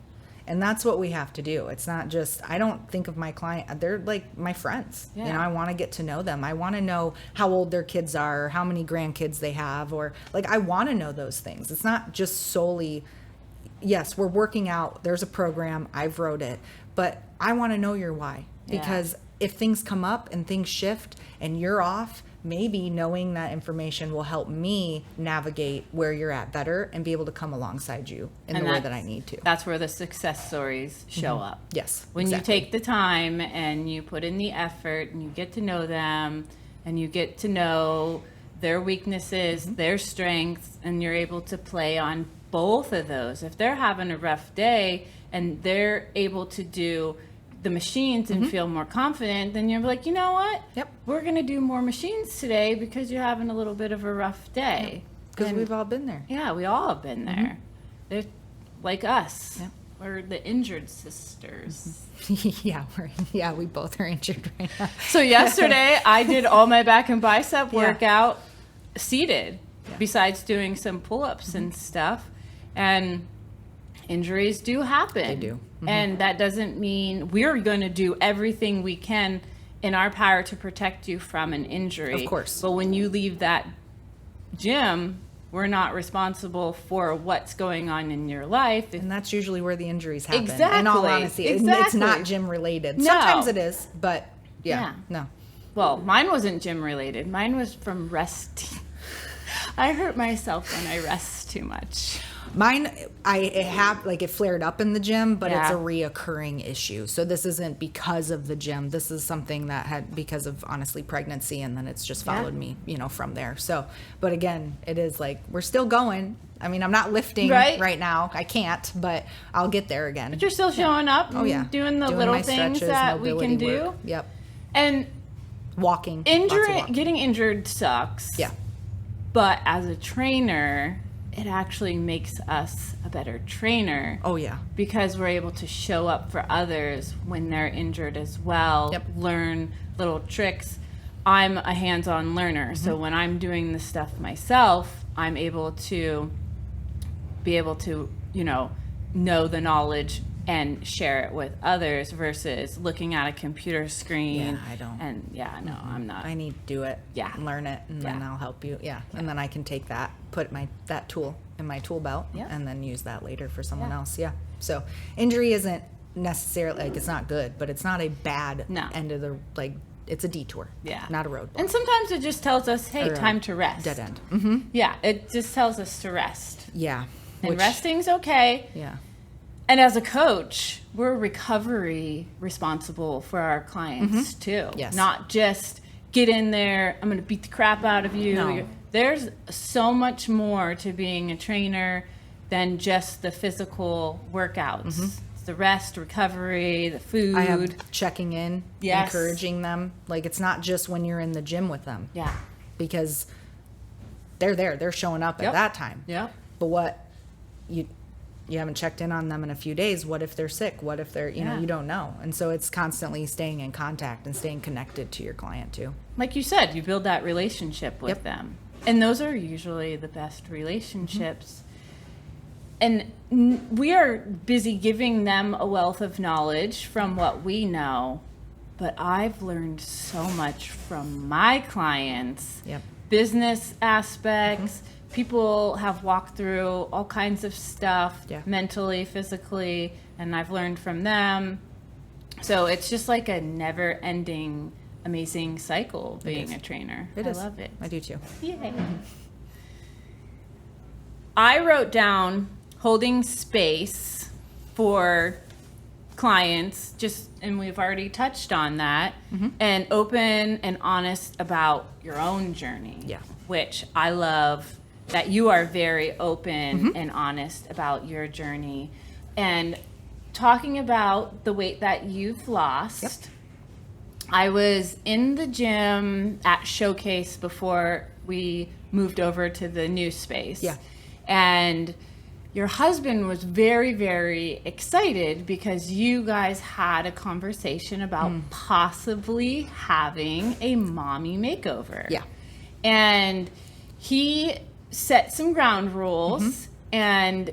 And that's what we have to do. It's not just, I don't think of my client, they're like my friends. Yeah. I want to get to know them. I want to know how old their kids are, or how many grandkids they have, or like, I want to know those things. It's not just solely, yes, we're working out, there's a program, I've wrote it, but I want to know your why. Because if things come up and things shift and you're off, maybe knowing that information will help me navigate where you're at better and be able to come alongside you in the way that I need to. That's where the success stories show up. Yes. When you take the time and you put in the effort and you get to know them and you get to know their weaknesses, their strengths, and you're able to play on both of those. If they're having a rough day and they're able to do the machines and feel more confident, then you're like, you know what? Yep. We're going to do more machines today because you're having a little bit of a rough day. Because we've all been there. Yeah, we all have been there. They're like us. Yep. We're the injured sisters. Yeah, we both are injured right now. So yesterday I did all my back and bicep workout seated, besides doing some pull-ups and stuff. And injuries do happen. They do. And that doesn't mean we're going to do everything we can in our power to protect you from an injury. Of course. But when you leave that gym, we're not responsible for what's going on in your life. And that's usually where the injuries happen. Exactly. In all honesty, it's not gym related. No. Sometimes it is, but no. Well, mine wasn't gym related. Mine was from resting. I hurt myself when I rest too much. Mine, it flared up in the gym, but it's a reoccurring issue. So this isn't because of the gym. This is something that had because of honestly pregnancy, and then it's just followed me, from there. So, but again, it is like we're still going. I mean, I'm not lifting right now. I can't, but I'll get there again. But you're still showing up. And doing the little things stretches, that we can do. Work. Yep. And walking. Getting injured sucks. Yeah. But as a trainer, it actually makes us a better trainer. Oh, yeah. Because we're able to show up for others when they're injured as well. Yep. Learn little tricks. I'm a hands-on learner. So when I'm doing this stuff myself, I'm able to know the knowledge and share it with others versus looking at a computer screen. Yeah, I don't. And I'm not. I need to do it. Yeah. Learn it, and then I'll help you. Yeah. And then I can take that, put that tool in my tool belt, and then use that later for someone else. Yeah. So injury isn't necessarily it's not good, but it's not a bad end of the it's a detour. Yeah. Not a roadblock. And sometimes it just tells us, hey, time to rest. Dead end. Mm-hmm. Yeah, it just tells us to rest. Yeah. And resting's okay. Yeah. And as a coach, we're recovery responsible for our clients too. Yes. Not just get in there, I'm going to beat the crap out of you. No. There's so much more to being a trainer than just the physical workouts. It's the rest, recovery, the food. I have checking in, Yes. encouraging them. Like, it's not just when you're in the gym with them. Yeah. Because they're there. They're showing up at that time. Yep. But what you haven't checked in on them in a few days. What if they're sick? What if they're, you know, you don't know. And so it's constantly staying in contact and staying connected to your client too. Like you said, you build that relationship with them. And those are usually the best relationships. And we are busy giving them a wealth of knowledge from what we know. But I've learned so much from my clients. Yep. Business aspects. People have walked through all kinds of stuff, mentally, physically, and I've learned from them. So it's just like a never-ending, amazing cycle being a trainer. I love it. I do too. Yay. I wrote down holding space for clients, and we've already touched on that, and open and honest about your own journey. Yeah. Which I love that you are very open and honest about your journey. And talking about the weight that you've lost, I was in the gym at Showcase before we moved over to the new space. Yeah. And your husband was very, very excited because you guys had a conversation about possibly having a mommy makeover. Yeah. And he set some ground rules, and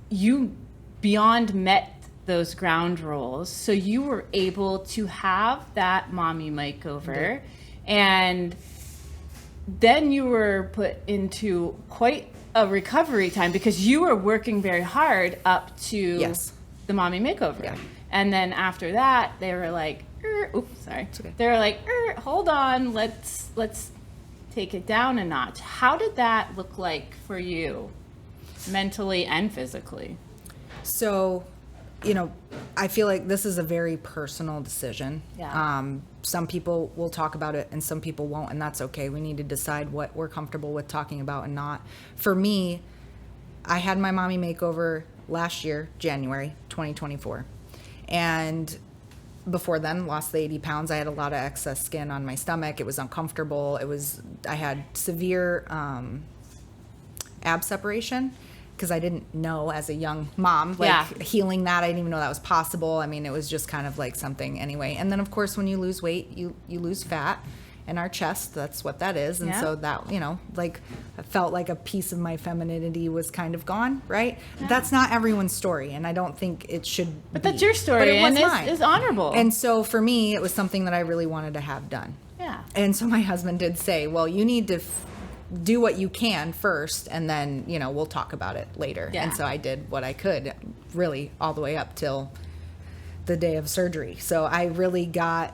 you beyond met those ground rules. So you were able to have that mommy makeover, and then you were put into quite a recovery time because you were working very hard up to the mommy makeover. Yeah. And then after that, they were like, oops, sorry. Okay. They were like, hold on, let's take it down a notch. How did that look like for you, mentally and physically? So, you know, I feel like this is a very personal decision. Yeah. Some people will talk about it and some people won't, and that's okay. We need to decide what we're comfortable with talking about and not. For me, I had my mommy makeover last year, January 2024. And before then, lost the 80 pounds. I had a lot of excess skin on my stomach. It was uncomfortable. I had severe ab separation because I didn't know as a young mom, healing that. I didn't even know that was possible. I mean, it was just kind of like something anyway. And then of course, when you lose weight, you lose fat in our chest. That's what that is. And so that, you know, like I felt like a piece of my femininity was kind of gone, right? Yeah. That's not everyone's story. And I don't think it should But that's your story, but it was mine. It's honorable. And so for me, it was something that I really wanted to have done. Yeah. And so my husband did say, well, you need to do what you can first, and then, you know, we'll talk about it later. Yeah. And so I did what I could, really all the way up till the day of surgery. So I really got,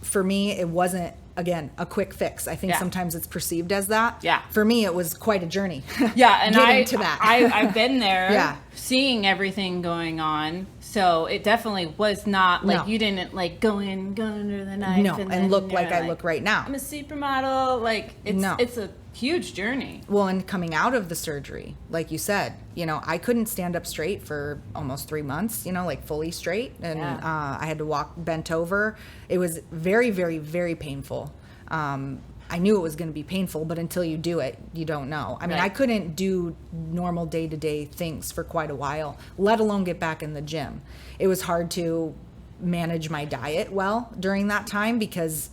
for me, it wasn't, again, a quick fix. I think sometimes it's perceived as that. Yeah. For me, it was quite a journey. Yeah, and getting to that. I've been there, seeing everything going on. So it definitely was not like you didn't like go under the knife. No, and look like I look right now. I'm a supermodel. Like it's a huge journey. Well, and coming out of the surgery, like you said, you know, I couldn't stand up straight for almost 3 months, you know, like fully straight. And I had to walk bent over. It was very, very, very painful. I knew it was going to be painful, but until you do it, you don't know. I mean, I couldn't do normal day-to-day things for quite a while, let alone get back in the gym. It was hard to manage my diet well during that time because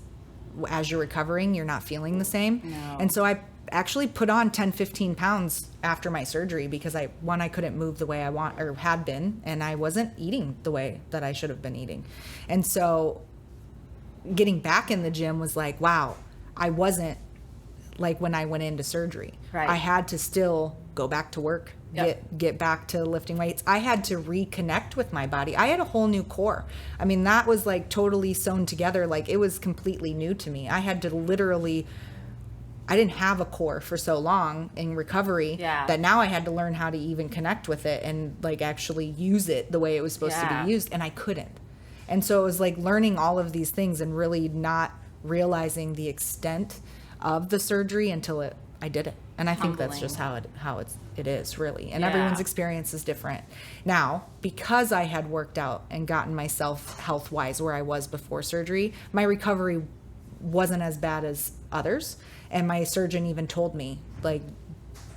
as you're recovering, you're not feeling the same. No. And so I actually put on 10, 15 pounds after my surgery because I couldn't move the way I want or had been, and I wasn't eating the way that I should have been eating. And so getting back in the gym was like, wow, I wasn't like when I went into surgery. Right. I had to still go back to work, get back to lifting weights. I had to reconnect with my body. I had a whole new core. I mean, that was like totally sewn together. Like it was completely new to me. I had to literally, I didn't have a core for so long in recovery that now I had to learn how to even connect with it and like actually use it the way it was supposed to be used. And I couldn't. And so it was like learning all of these things and really not realizing the extent of the surgery until I did it. And I think that's just how it is really. And everyone's experience is different. Now, because I had worked out and gotten myself health-wise where I was before surgery, my recovery wasn't as bad as others. And my surgeon even told me, like,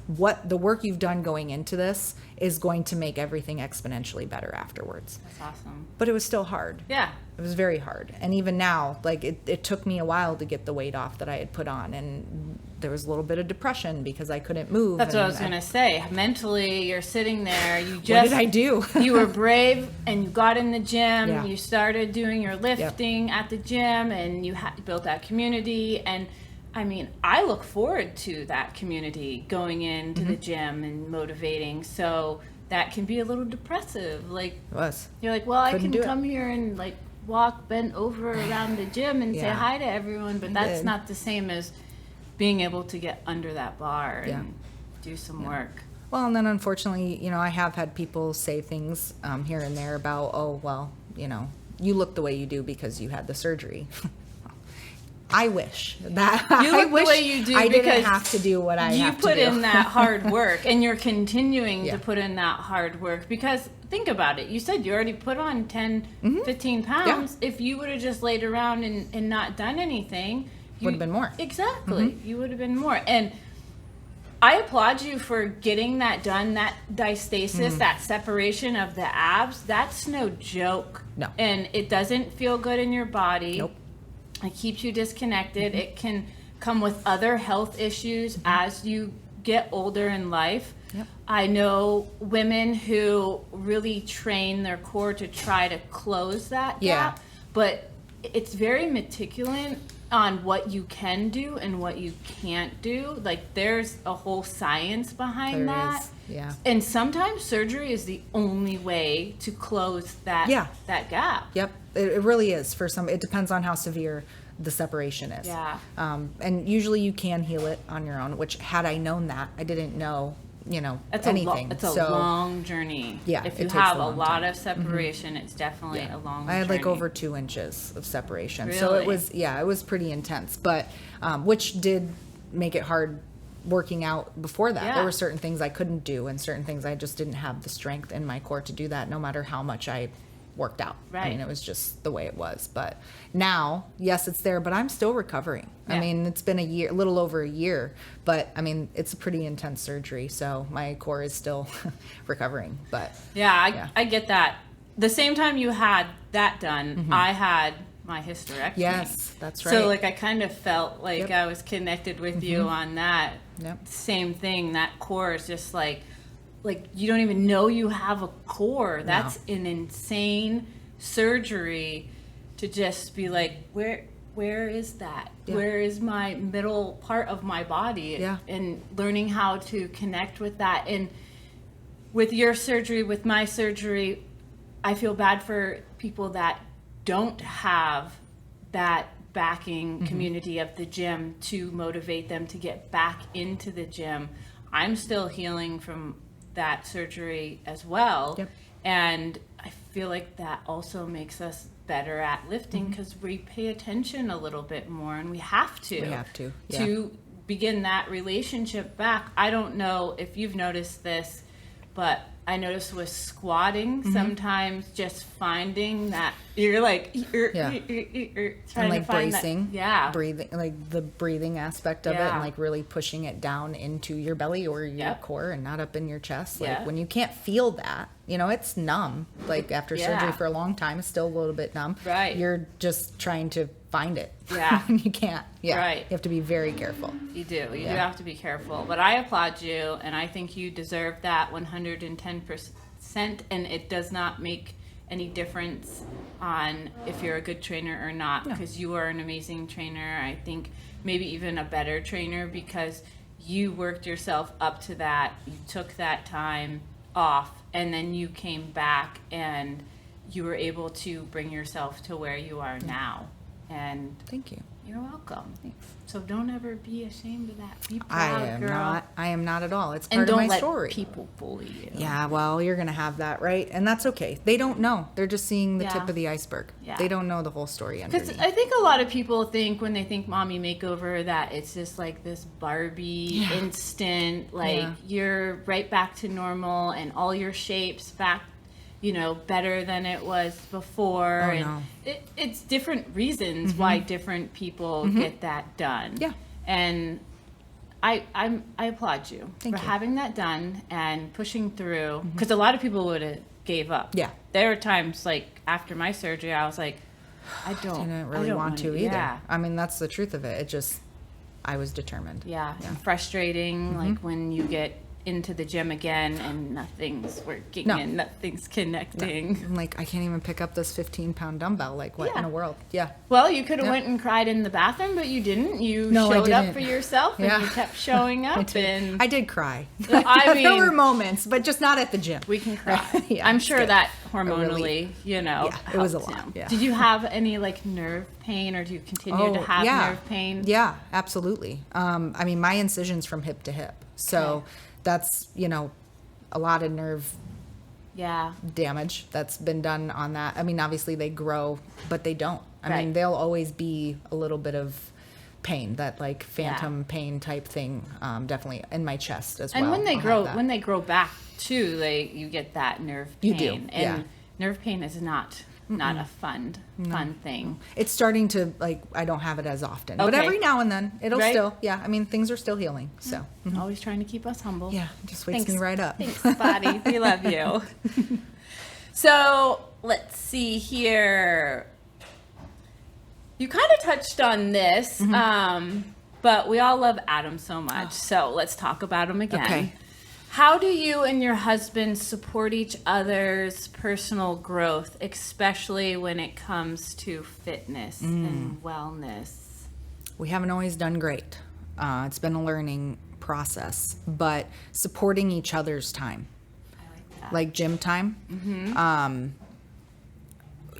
what the work you've done going into this is going to make everything exponentially better afterwards. That's awesome. But it was still hard. Yeah. It was very hard. And even now, like it took me a while to get the weight off that I had put on. And there was a little bit of depression because I couldn't move. That's what I was going to say. Mentally, you're sitting there. What did I do? You were brave and you got in the gym. Yeah. You started doing your lifting at the gym and you built that community. And I mean, I look forward to that community going into the gym and motivating. So that can be a little depressive. Like, It was. you're like, well, I Couldn't can do it. come here and like walk, bend over around the gym and say hi to everyone. But that's did. not the same as being able to get under that bar and do some work. Well, and then unfortunately, I have had people say things here and there about, oh, well, you look the way you do because you had the surgery. I wish that You look the way you do I because didn't have to do what I have to do. You put in that hard work, and you're continuing to put in that hard work because think about it. You said you already put on 10, 15 pounds. Yeah. If you would have just laid around and not done anything, would have been more. Exactly. You would have been more. And I applaud you for getting that done, that diastasis, that separation of the abs. That's no joke. No. And it doesn't feel good in your body. Nope. It keeps you disconnected. It can come with other health issues as you get older in life. Yep. I know women who really train their core to try to close that gap, but it's very meticulous on what you can do and what you can't do. Like there's a whole science behind that. Yeah. And sometimes surgery is the only way to close that that gap. Yep. It really is for some. It depends on how severe the separation is. Yeah. And usually you can heal it on your own, which had I known that, I didn't know, It's anything. It's a long journey. Yeah, If it you takes have a a long lot time. of separation, it's definitely a long journey. I had like over 2 inches of separation. So Really? it was pretty intense, but which did make it hard working out before that. Yeah. There were certain things I couldn't do and certain things I just didn't have the strength in my core to do that no matter how much I worked out. Right. I mean, it was just the way it was. But now, yes, it's there, but I'm still recovering. Yeah. I mean, it's been a little over a year, but I mean, it's a pretty intense surgery, so my core is still recovering. But I get that. The same time you had that done, I had my hysterectomy. Yes, that's right. So like I kind of felt like I was connected with you on that. Yep. Same thing. That core is just like you don't even know you have a core. That's an insane surgery to just be like, where is that? Yeah. Where is my middle part of my body? Yeah. And learning how to connect with that. And with your surgery, with my surgery, I feel bad for people that don't have that backing community of the gym to motivate them to get back into the gym. I'm still healing from that surgery as well. Yep. And I feel like that also makes us better at lifting because we pay attention a little bit more, and we have to. We have to, yeah. To begin that relationship back. I don't know if you've noticed this, but I noticed with squatting, sometimes just finding that you're like, trying and like to find bracing, that, breathing, like the breathing aspect of it, and like really pushing it down into your belly or your core and not up in your chest. Like when you can't feel that, it's numb. Like after surgery for a long time, it's still a little bit numb. Right. You're just trying to find it. Yeah. And you can't. Yeah. Right. You have to be very careful. You do. You do have to be careful. But I applaud you, and I think you deserve that 110%, and it does not make any difference on if you're a good trainer or not, because you are an amazing trainer. I think maybe even a better trainer, because you worked yourself up to that. You took that time off, and then you came back and you were able to bring yourself to where you are now. And thank you. You're welcome. Thanks. So don't ever be ashamed of that. Be I proud, girl. am not at all. It's part of my story. And don't let people bully you. Yeah, well, you're going to have that, right? And that's okay. They don't know. They're just seeing the tip of the iceberg. Yeah. They don't know the whole story underneath. Because I think a lot of people think when they think Mommy Makeover that it's just like this Barbie instant, like you're right back to normal and all your shapes back, you know, better than it was before. Oh, and no. It's different reasons why different people get that done. Yeah. And I applaud you Thank for you. having that done and pushing through, because a lot of people would have gave up. Yeah. There were times like after my surgery, I was like, I didn't really want to either. Yeah. I mean, that's the truth of it. I was determined. Yeah. And frustrating, like when you get into the gym again and nothing's working and nothing's connecting. I'm like, I can't even pick up this 15-pound dumbbell. Like, what in the world? Yeah. Well, you could have went and cried in the bathroom, but you didn't. You showed up for yourself and you kept showing up. I did cry. I mean, there were moments, but just not at the gym. We can cry. I'm sure that hormonally, you know, it was a lot. Yeah. Did you have any like nerve pain, or do you continue to have nerve pain? Yeah, absolutely. I mean, my incision's from hip to hip. So that's, you know, a lot of nerve damage that's been done on that. I mean, obviously they grow, but they don't. I mean, they'll always be a little bit of pain, that like phantom pain type thing, definitely in my chest as well. And when they grow back too, you get that nerve pain. You do, and nerve pain is not a fun thing. It's starting to, like, I don't have it as often, but every now and then it'll still, I mean, things are still healing. So always trying to keep us humble. Yeah, it just wakes me right up. Thanks, Body. We love you. So let's see here. You kind of touched on this, but we all love Adam so much. So let's talk about him again. Okay. How do you and your husband support each other's personal growth, especially when it comes to fitness and wellness? We haven't always done great. It's been a learning process, but supporting each other's time. I like that. Like gym time.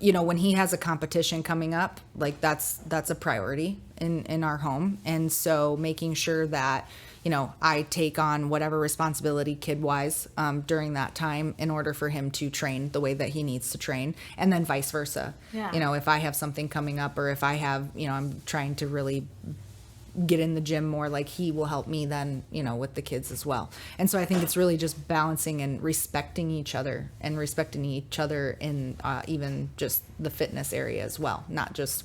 You know, when he has a competition coming up, like that's a priority in our home. And so making sure that, you know, I take on whatever responsibility kid-wise during that time in order for him to train the way that he needs to train, and then vice versa. Yeah. You know, if I have something coming up, or if I have, you know, I'm trying to really get in the gym more, like he will help me then, you know, with the kids as well. And so I think it's really just balancing and respecting each other in even just the fitness area as well, not just,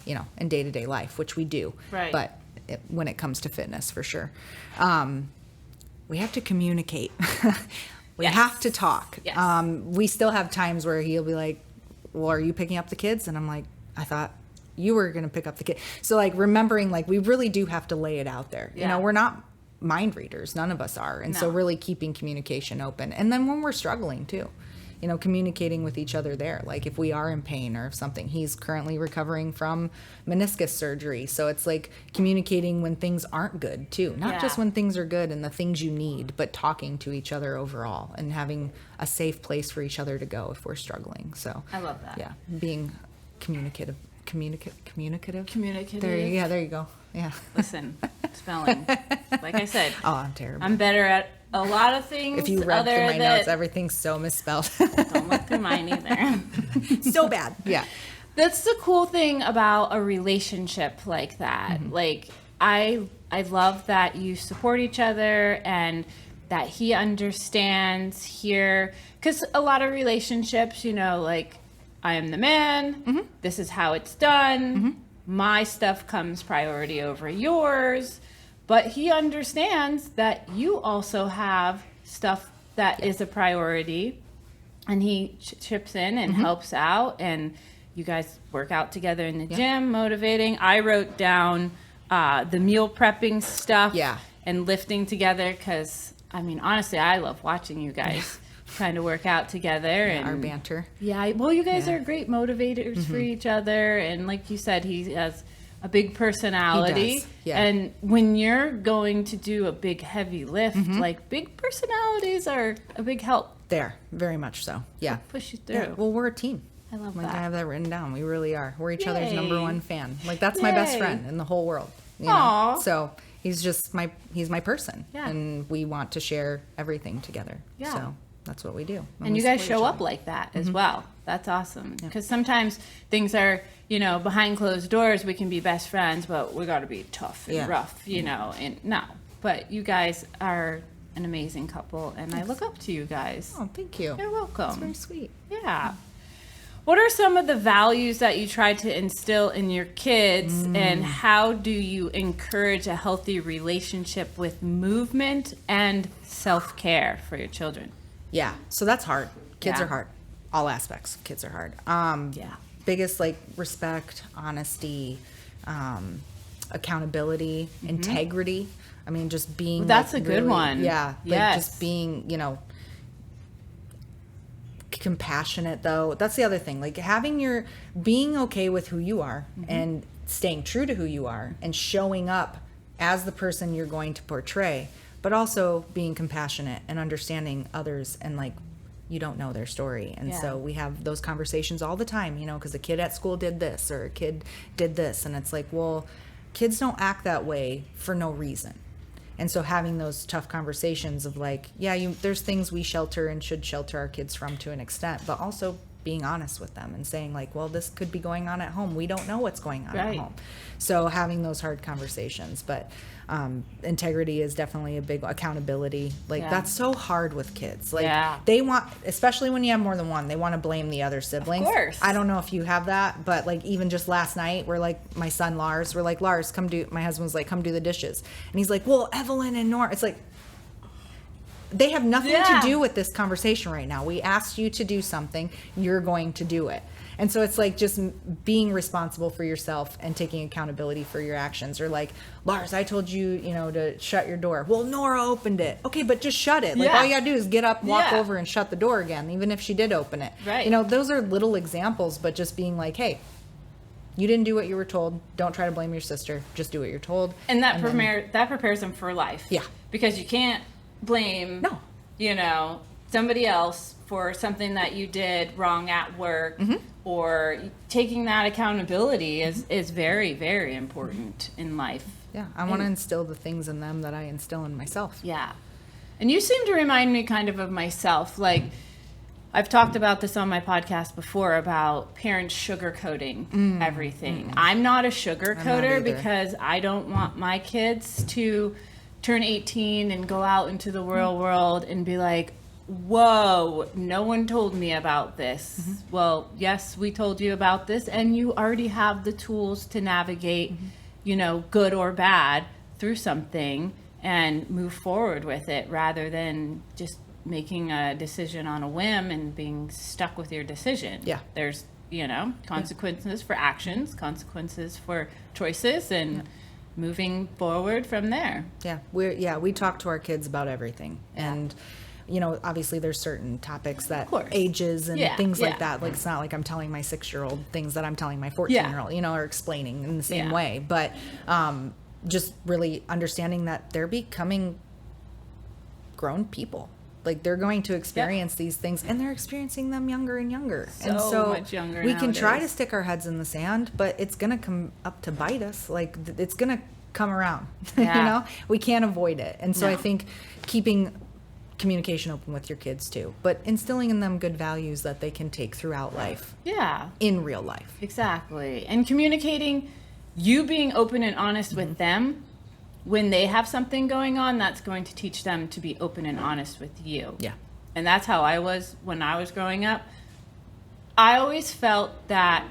you know, in day-to-day life, which we do. Right. But when it comes to fitness, for sure. We have to communicate. We have to talk. Yes. We still have times where he'll be like, well, are you picking up the kids? And I'm like, I thought you were going to pick up the kid. So like remembering, like, we really do have to lay it out there. You know, we're not mind readers. None of us are. And so really keeping communication open. And then when we're struggling too, you know, communicating with each other there. Like if we are in pain or if something, he's currently recovering from meniscus surgery. So it's like communicating when things aren't good too, not just when things are good and the things you need, but talking to each other overall and having a safe place for each other to go if we're struggling. So I love that. Yeah. Being communicative. Communicative. There you go. Yeah. Listen, spelling. Like I said. Oh, I'm terrible. I'm better at a lot of things. If you read through my notes, everything's so misspelled. Don't look through mine either. So bad. Yeah. That's the cool thing about a relationship like that. Like I love that you support each other and that he understands here, because a lot of relationships, you know, like, I am the man, this is how it's done, my stuff comes priority over yours, but he understands that you also have stuff that is a priority, and he chips in and helps out, and you guys work out together in the gym, motivating. I wrote down the meal prepping stuff and lifting together, because, I mean, honestly, I love watching you guys. kind of work out together. And our banter. Yeah, well, you guys are great motivators for each other. And like you said, he has a big personality. He does, yeah. And when you're going to do a big, heavy lift, like big personalities are a big help. There, very much so. Yeah. Push you through. Yeah, well, we're a team. I love like, that. I have that written down. We really are. We're each other's Yay. number one fan. Like, that's my best Yay. friend in the whole world. You Aw. know? So he's my person. Yeah. And we want to share everything together. Yeah. So that's what we do. And we you guys support show each up other. like that as well. That's awesome. Because sometimes things are, behind closed doors, we can be best friends, but we got to be tough and rough, and no. But you guys are an amazing couple, and I look up to you guys. Oh, thank you. You're welcome. That's very sweet. Yeah. What are some of the values that you try to instill in your kids, and how do you encourage a healthy relationship with movement and self-care for your children? Yeah. So that's hard. Kids Yeah. are hard. All aspects of kids are hard. Biggest, like, respect, honesty, accountability, integrity. I mean, just being That's like, a good really- one. Yeah. Like, Yes. just being, compassionate, though. That's the other thing. Like, being okay with who you are and staying true to who you are and showing up as the person you're going to portray, but also being compassionate and understanding others, and, like, you don't know their story. And Yeah. so we have those conversations all the time, because a kid at school did this or a kid did this. And it's like, well, kids don't act that way for no reason. And so having those tough conversations of like, there's things we shelter and should shelter our kids from to an extent, but also being honest with them and saying like, well, this could be going on at home. We don't know what's going on at home. So having those hard conversations, but integrity is definitely a big accountability. Like that's so hard with kids. Like they want, especially when you have more than one, they want to blame the other siblings. Of course. I don't know if you have that, but like even just last night, we're like, my son Lars, we're like, Lars, my husband's like, come do the dishes. And he's like, well, Evelyn and Nora, it's like, they have nothing to do with this conversation right now. We asked you to do something, you're going to do it. And so it's like just being responsible for yourself and taking accountability for your actions. Or like, Lars, I told you, to shut your door. Well, Nora opened it. Okay, but just shut it. Like all you gotta do is get up, walk over and shut the door again, even if she did open it. Right. Those are little examples, but just being like, hey, you didn't do what you were told. Don't try to blame your sister. Just do what you're told. And that prepares them for life. Yeah. Because you can't blame somebody else for something that you did wrong at work, or taking that accountability is very, very important in life. Yeah, I want to instill the things in them that I instill in myself. Yeah. And you seem to remind me kind of myself. Like, I've talked about this on my podcast before about parents sugarcoating everything. I'm not a sugarcoater because I don't want my kids to turn 18 and go out into the real world and be like, whoa, no one told me about this. Well, yes, we told you about this, and you already have the tools to navigate, good or bad through something and move forward with it, rather than just making a decision on a whim and being stuck with your decision. Yeah. There's, consequences for actions, consequences for choices, and moving forward from there. We talk to our kids about everything. And obviously there's certain topics that ages and things like that. Like, it's not like I'm telling my 6-year-old things that I'm telling my 14-year-old, or explaining in the same way. But just really understanding that they're becoming grown people. Like, they're going to experience these things, and they're experiencing them younger and younger. So much younger we can try to nowadays. stick our heads in the sand, but it's going to come up to bite us. Like, it's going to come around. We can't avoid it. And so I think keeping communication open with your kids too, but instilling in them good values that they can take throughout life. In real life. Exactly. And communicating, you being open and honest with them when they have something going on, that's going to teach them to be open and honest with you. And that's how I was when I was growing up. I always felt that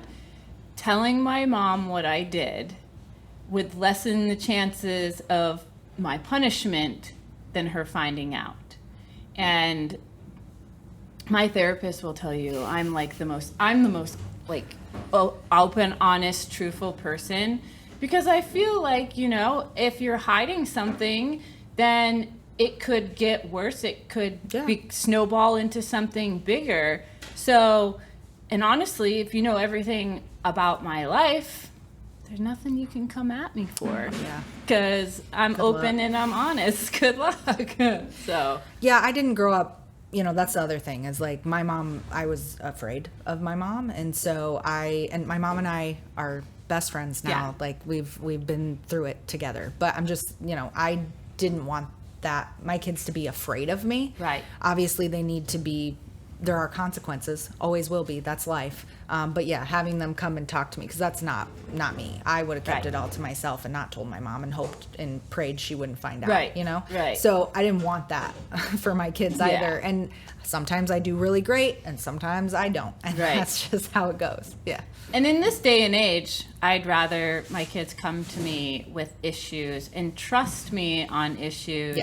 telling my mom what I did would lessen the chances of my punishment than her finding out. And my therapist will tell you I'm the most like open, honest, truthful person, because I feel like, if you're hiding something, then it could get worse. It could Yeah. snowball into something bigger. So, and honestly, if you know everything about my life, there's nothing you can come at me for. Yeah. Because I'm open and I'm honest. Good luck. So. Yeah, I didn't grow up, that's the other thing is like my mom, I was afraid of my mom. And so my mom and I are best friends now. Yeah. Like we've been through it together, but I'm just, I didn't want my kids to be afraid of me. Right. Obviously they need to be, there are consequences, always will be, that's life. But yeah, having them come and talk to me, because that's not me. I would have kept it all to myself and not told my mom and hoped and prayed she wouldn't find out. Right. Right. So I didn't want that for my kids either. And sometimes I do really great and sometimes I don't. And that's just how it goes. Yeah. And in this day and age, I'd rather my kids come to me with issues and trust me on issues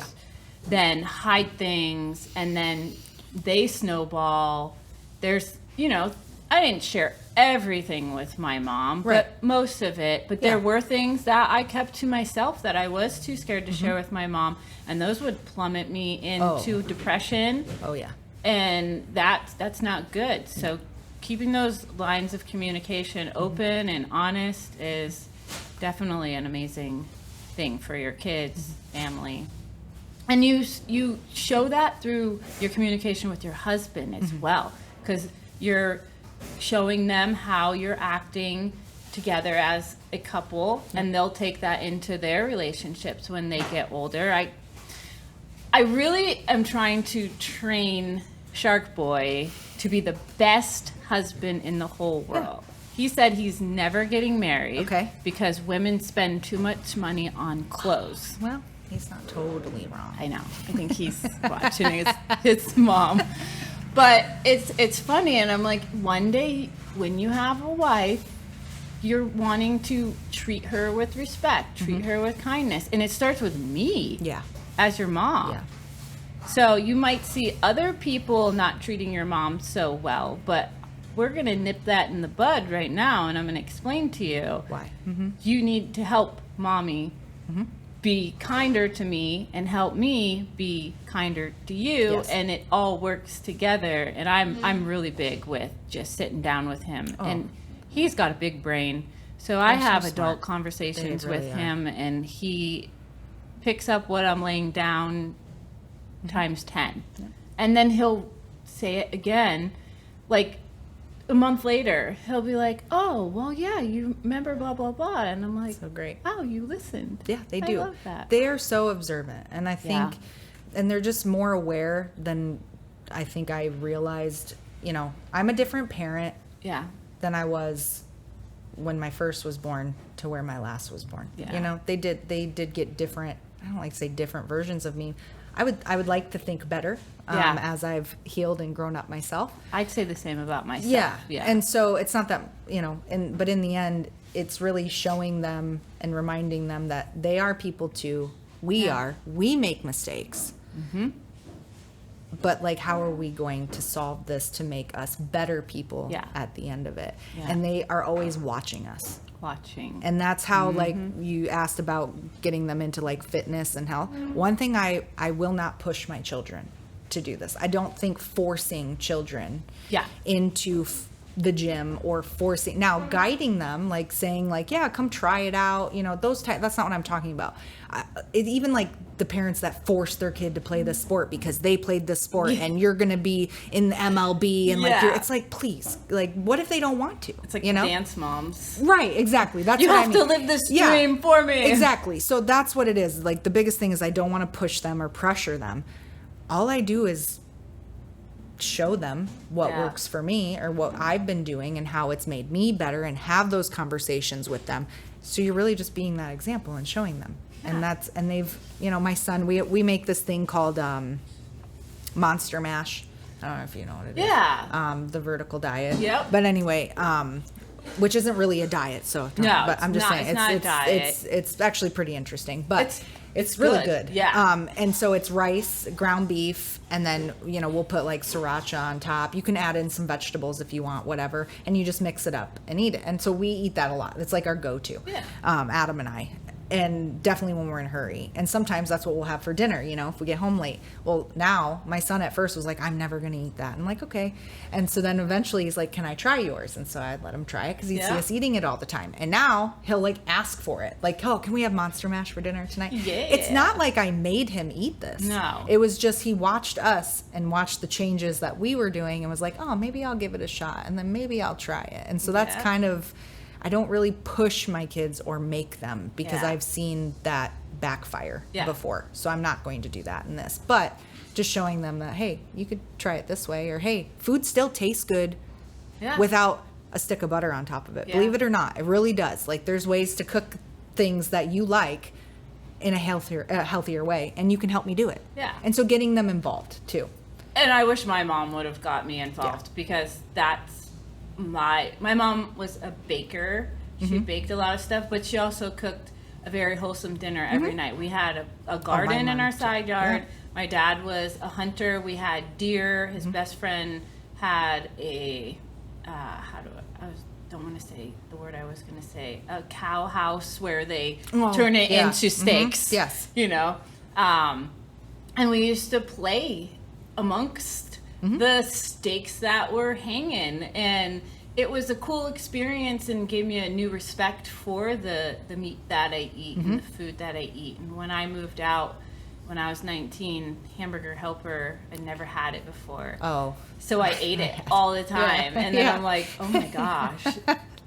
than hide things and then they snowball. There's, I didn't share everything with my mom, but most of it. But there were things that I kept to myself that I was too scared to share with my mom. And those would plummet me into depression. Oh, yeah. And that's not good. So keeping those lines of communication open and honest is definitely an amazing thing for your kids, family. And you show that through your communication with your husband as well, because you're showing them how you're acting together as a couple, and they'll take that into their relationships when they get older. I really am trying to train Shark Boy to be the best husband in the whole world. He said he's never getting married because women spend too much money on clothes. Well, he's not totally wrong. I know. I think he's watching his mom. But it's funny, and I'm like, one day when you have a wife, you're wanting to treat her with respect, treat her with kindness. And it starts with me as your mom. Yeah. So you might see other people not treating your mom so well, but we're going to nip that in the bud right now, and I'm going to explain to you why. You need to help mommy be kinder to me and help me be kinder to you, and it all works together. And I'm really big with just sitting down with him, and he's got a big brain, so I have adult conversations with him, and he picks up what I'm laying down times 10, and then he'll say it again, like a month later, he'll be like, oh, well, yeah, you remember blah, blah, blah. And I'm like, so great. Oh, you listened. Yeah, they do. I love that. They are so observant. And I think, and they're just more aware than I think I realized, I'm a different parent than I was when my first was born to where my last was born. Yeah. They did get different, I don't like to say different versions of me. I would like to think better as I've healed and grown up myself. I'd say the same about myself. Yeah. And so it's not that, but in the end, it's really showing them and reminding them that they are people too. We make mistakes. But how are we going to solve this to make us better people at the end of it? Yeah. And they are always watching us. And that's how you asked about getting them into fitness and health. One thing I will not push my children to do this. I don't think forcing children into the gym or forcing, now guiding them, saying come try it out, that's not what I'm talking about. Even the parents that force their kid to play this sport because they played this sport and you're going to be in the MLB and it's please, what if they don't want to? It's dance moms. Right, exactly. That's you what have to live this dream for me. Exactly. So that's what it is. The biggest thing is I don't want to push them or pressure them. All I do is show them what works for me or what I've been doing and how it's made me better and have those conversations with them. So you're really just being that example and showing them. And they've, my son, we make this thing called Monster Mash. I don't know if you know what it is. Yeah. The vertical diet. Yep. But anyway, which isn't really a diet, so no, but I'm just saying it's not a diet. It's actually pretty interesting, but it's really good. Yeah. And so it's rice, ground beef, and then we'll put sriracha on top. You can add in some vegetables if you want, whatever, and you just mix it up and eat it. And so we eat that a lot. It's our go-to. Yeah. Adam and I. And definitely when we're in a hurry. And sometimes that's what we'll have for dinner, you know, if we get home late. Well, now my son at first was like, I'm never going to eat that. I'm like, okay. And so then eventually he's like, can I try yours? And so I'd let him try it because he'd see us eating it all the time. And now he'll like ask for it. Like, oh, can we have Monster Mash for dinner tonight? Yeah. It's not like I made him eat this. No. It was just he watched us and watched the changes that we were doing and was like, oh, maybe I'll give it a shot. And then maybe I'll try it. And so that's kind of... I don't really push my kids or make them because I've seen that backfire before. So I'm not going to do that in this. But just showing them that, hey, you could try it this way. Or, hey, food still tastes good without a stick of butter on top of it. Believe it or not, it really does. Like, there's ways to cook things that you like in a healthier way. And you can help me do it. Yeah. And so getting them involved, too. And I wish my mom would have got me involved because that's... My mom was a baker. She baked a lot of stuff, but she also cooked a very wholesome dinner every night. We had a garden in our side yard. My dad was a hunter. We had deer. His best friend had a don't want to say the word I was going to say, a cow house where they turn it into steaks. Yes. You know, and we used to play amongst the steaks that were hanging, and it was a cool experience and gave me a new respect for the meat that I eat and the food that I eat. And when I moved out when I was 19, Hamburger Helper, I'd never had it before. Oh. So I ate it all the time. And then I'm like, oh my gosh.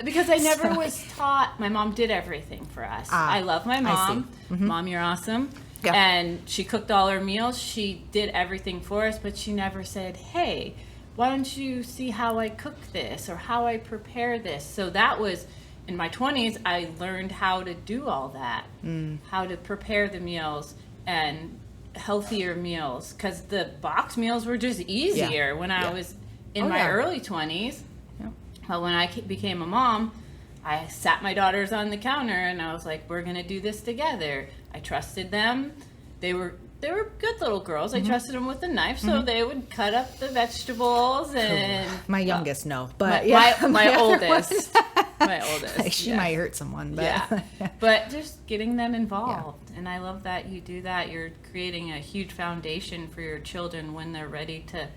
Because I never was taught. My mom did everything for us. I love my mom. Mom, you're awesome. Yeah. And she cooked all our meals. She did everything for us, but she never said, hey, why don't you see how I cook this or how I prepare this? So that was, in my 20s, I learned how to do all that, how to prepare the meals and healthier meals, because the box meals were just easier when I was in my early 20s. Yeah. But when I became a mom, I sat my daughters on the counter and I was like, we're going to do this together. I trusted them. They were good little girls. I trusted them with a knife, so they would cut up the vegetables. And my youngest, no, but my oldest, she might hurt someone. But but just getting them involved, and I love that you do that. You're creating a huge foundation for your children when they're ready to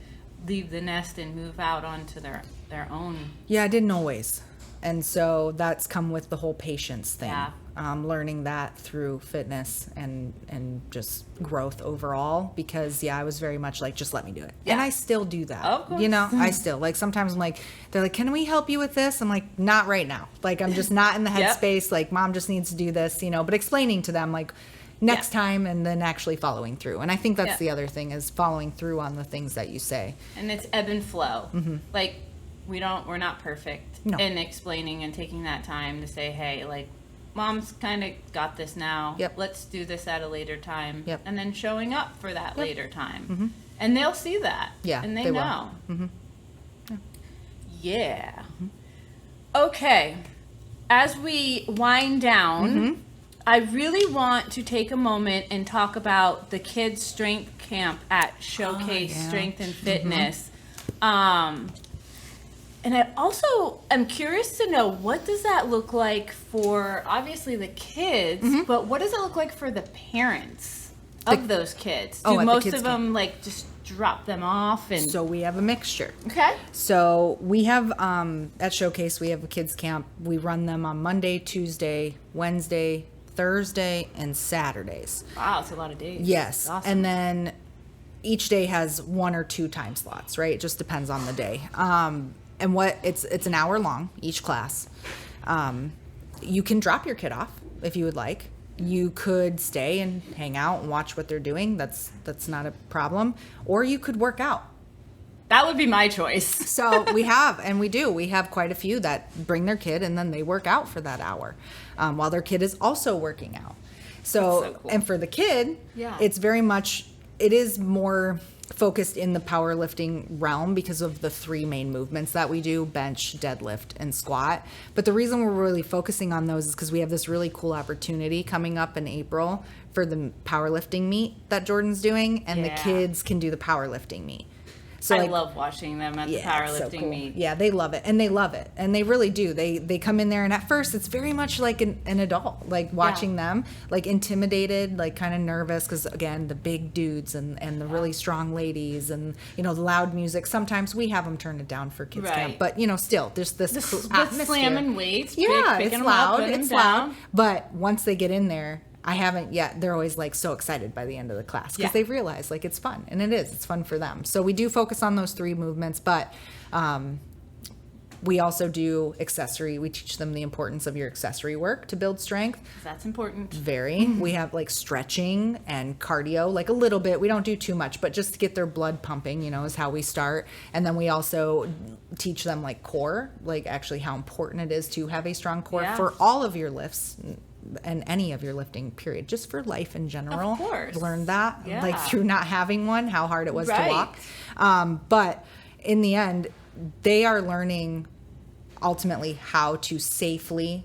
leave the nest and move out onto their own. Yeah, I didn't always. And so that's come with the whole patience thing. Yeah. Learning that through fitness and just growth overall, because I was very much like, just let me do it. Yeah. And I still do that. Of course. You know, I still, like, sometimes I'm like, they're like, can we help you with this? I'm like, not right now. Like, I'm just not in the headspace. Like, mom just needs to do this, you know, but explaining to them, like, next time, and then actually following through. And I think that's the other thing, is following through on the things that you say. And it's ebb and flow. Like, we're not perfect in explaining and taking that time to say, hey, like, mom's kind of got this now. Let's do this at a later time. And then showing up for that later time. And they'll see that. And they know. Okay. As we wind down, I really want to take a moment and talk about the kids' strength camp at Showcase Strength and Fitness. And I also am curious to know, what does that look like for, obviously, the kids, but what does it look like for the parents of those kids? Do most of them, like, just drop them off? And so we have a mixture. Okay. So we have, at Showcase, we have a kids camp. We run them on Monday, Tuesday, Wednesday, Thursday, and Saturdays. Wow, it's a lot of days. Yes. Awesome. And then each day has 1 or 2 time slots, right? It just depends on the day. And it's an hour long, each class. You can drop your kid off if you would like. You could stay and hang out and watch what they're doing. That's not a problem. Or you could work out. That would be my choice. So we have quite a few that bring their kid and then they work out for that hour while their kid is also working out. So cool. And for the kid, it's very much, it is more focused in the powerlifting realm because of the 3 main movements that we do: bench, deadlift, and squat. But the reason we're really focusing on those is because we have this really cool opportunity coming up in April for the powerlifting meet that Jordan's doing, and the kids can do the powerlifting meet. So I love watching them at the powerlifting meet. Yeah, they love it. And they love it. And they really do. They come in there, and at first it's very much like an adult, like watching them, like intimidated, like kind of nervous, because again, the big dudes and the really strong ladies and, you know, the loud music. Sometimes we have them turn it down for kids camp. But, you know, still, there's this atmosphere. Slamming weights. Yeah, picking it's them loud. up, It's loud. But once they get in there, I haven't yet. They're always like so excited by the end of the class because they've realized like it's fun, and it is. It's fun for them. So we do focus on those 3 movements, but we also do accessory. We teach them the importance of your accessory work to build strength. That's important. Very. We have like stretching and cardio, like a little bit. We don't do too much, but just to get their blood pumping, you know, is how we start. And then we also teach them like core, like actually how important it is to have a strong core for all of your lifts and any of your lifting, period, just for life in general. Of course. Learned that like through not having one, how hard it was to walk. But in the end, they are learning ultimately how to safely,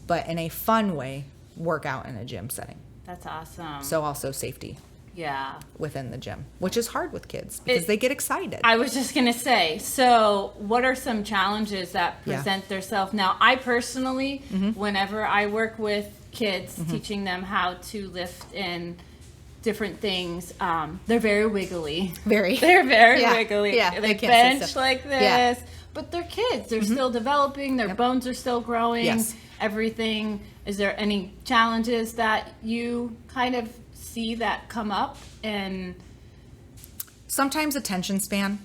but in a fun way, work out in a gym setting. That's awesome. So also safety. Yeah. Within the gym, which is hard with kids because they get excited. I was just going to say, so what are some challenges that present themselves? Now, I personally, whenever I work with kids, teaching them how to lift in different things, they're very wiggly. They're very wiggly. Yeah, they bench like this. But they're kids. They're still developing. Their bones are still growing. Everything. Is there any challenges that you kind of see that come up? And sometimes attention span.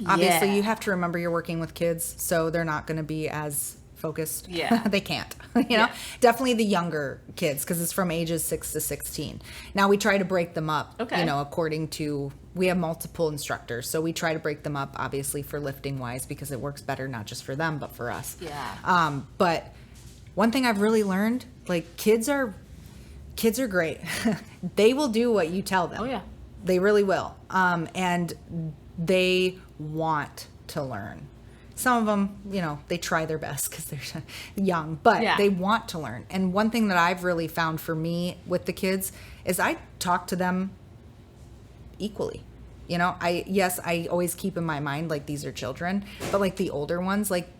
Obviously, you have to remember you're working with kids, so they're not going to be as focused. They can't. You know, definitely the younger kids, because it's from ages 6 to 16. Now we try to break them up. You know, according to, we have multiple instructors, so we try to break them up, obviously for lifting wise, because it works better not just for them but for us. But one thing I've really learned, like kids are great. They will do what you tell them. They really will. And they want to learn. Some of them, you know, they try their best because they're young, but they want to learn. And one thing that I've really found for me with the kids is I talk to them equally. You know, I always keep in my mind, like, these are children, but like the older ones, like,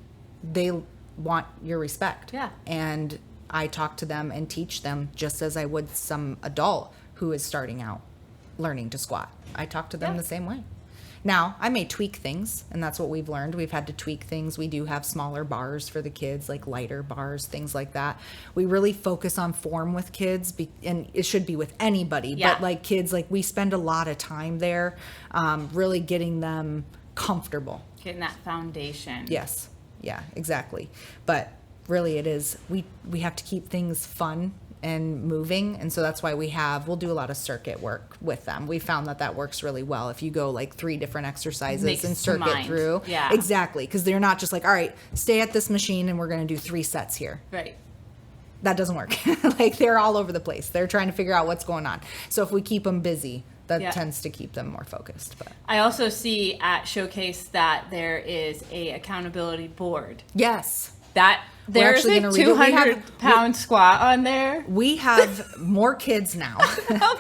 they want your respect. And I talk to them and teach them just as I would some adult who is starting out learning to squat. I talk to them the same way. Now, I may tweak things, and that's what we've learned. We've had to tweak things. We do have smaller bars for the kids, like lighter bars, things like that. We really focus on form with kids, and it should be with anybody. But like kids, like we spend a lot of time there, really getting them comfortable. Getting that foundation. Yes. Yeah, exactly. But really it is, we have to keep things fun and moving, and so that's why we'll do a lot of circuit work with them. We found that works really well if you go like 3 different exercises and circuit through. Exactly, because they're not just like, all right, stay at this machine and we're going to do 3 sets here. That doesn't work. Like, they're all over the place. They're trying to figure out what's going on. So if we keep them busy, that tends to keep them more focused. But I also see at Showcase that there is a accountability board. There's a 200-pound squat on there. We have more kids now.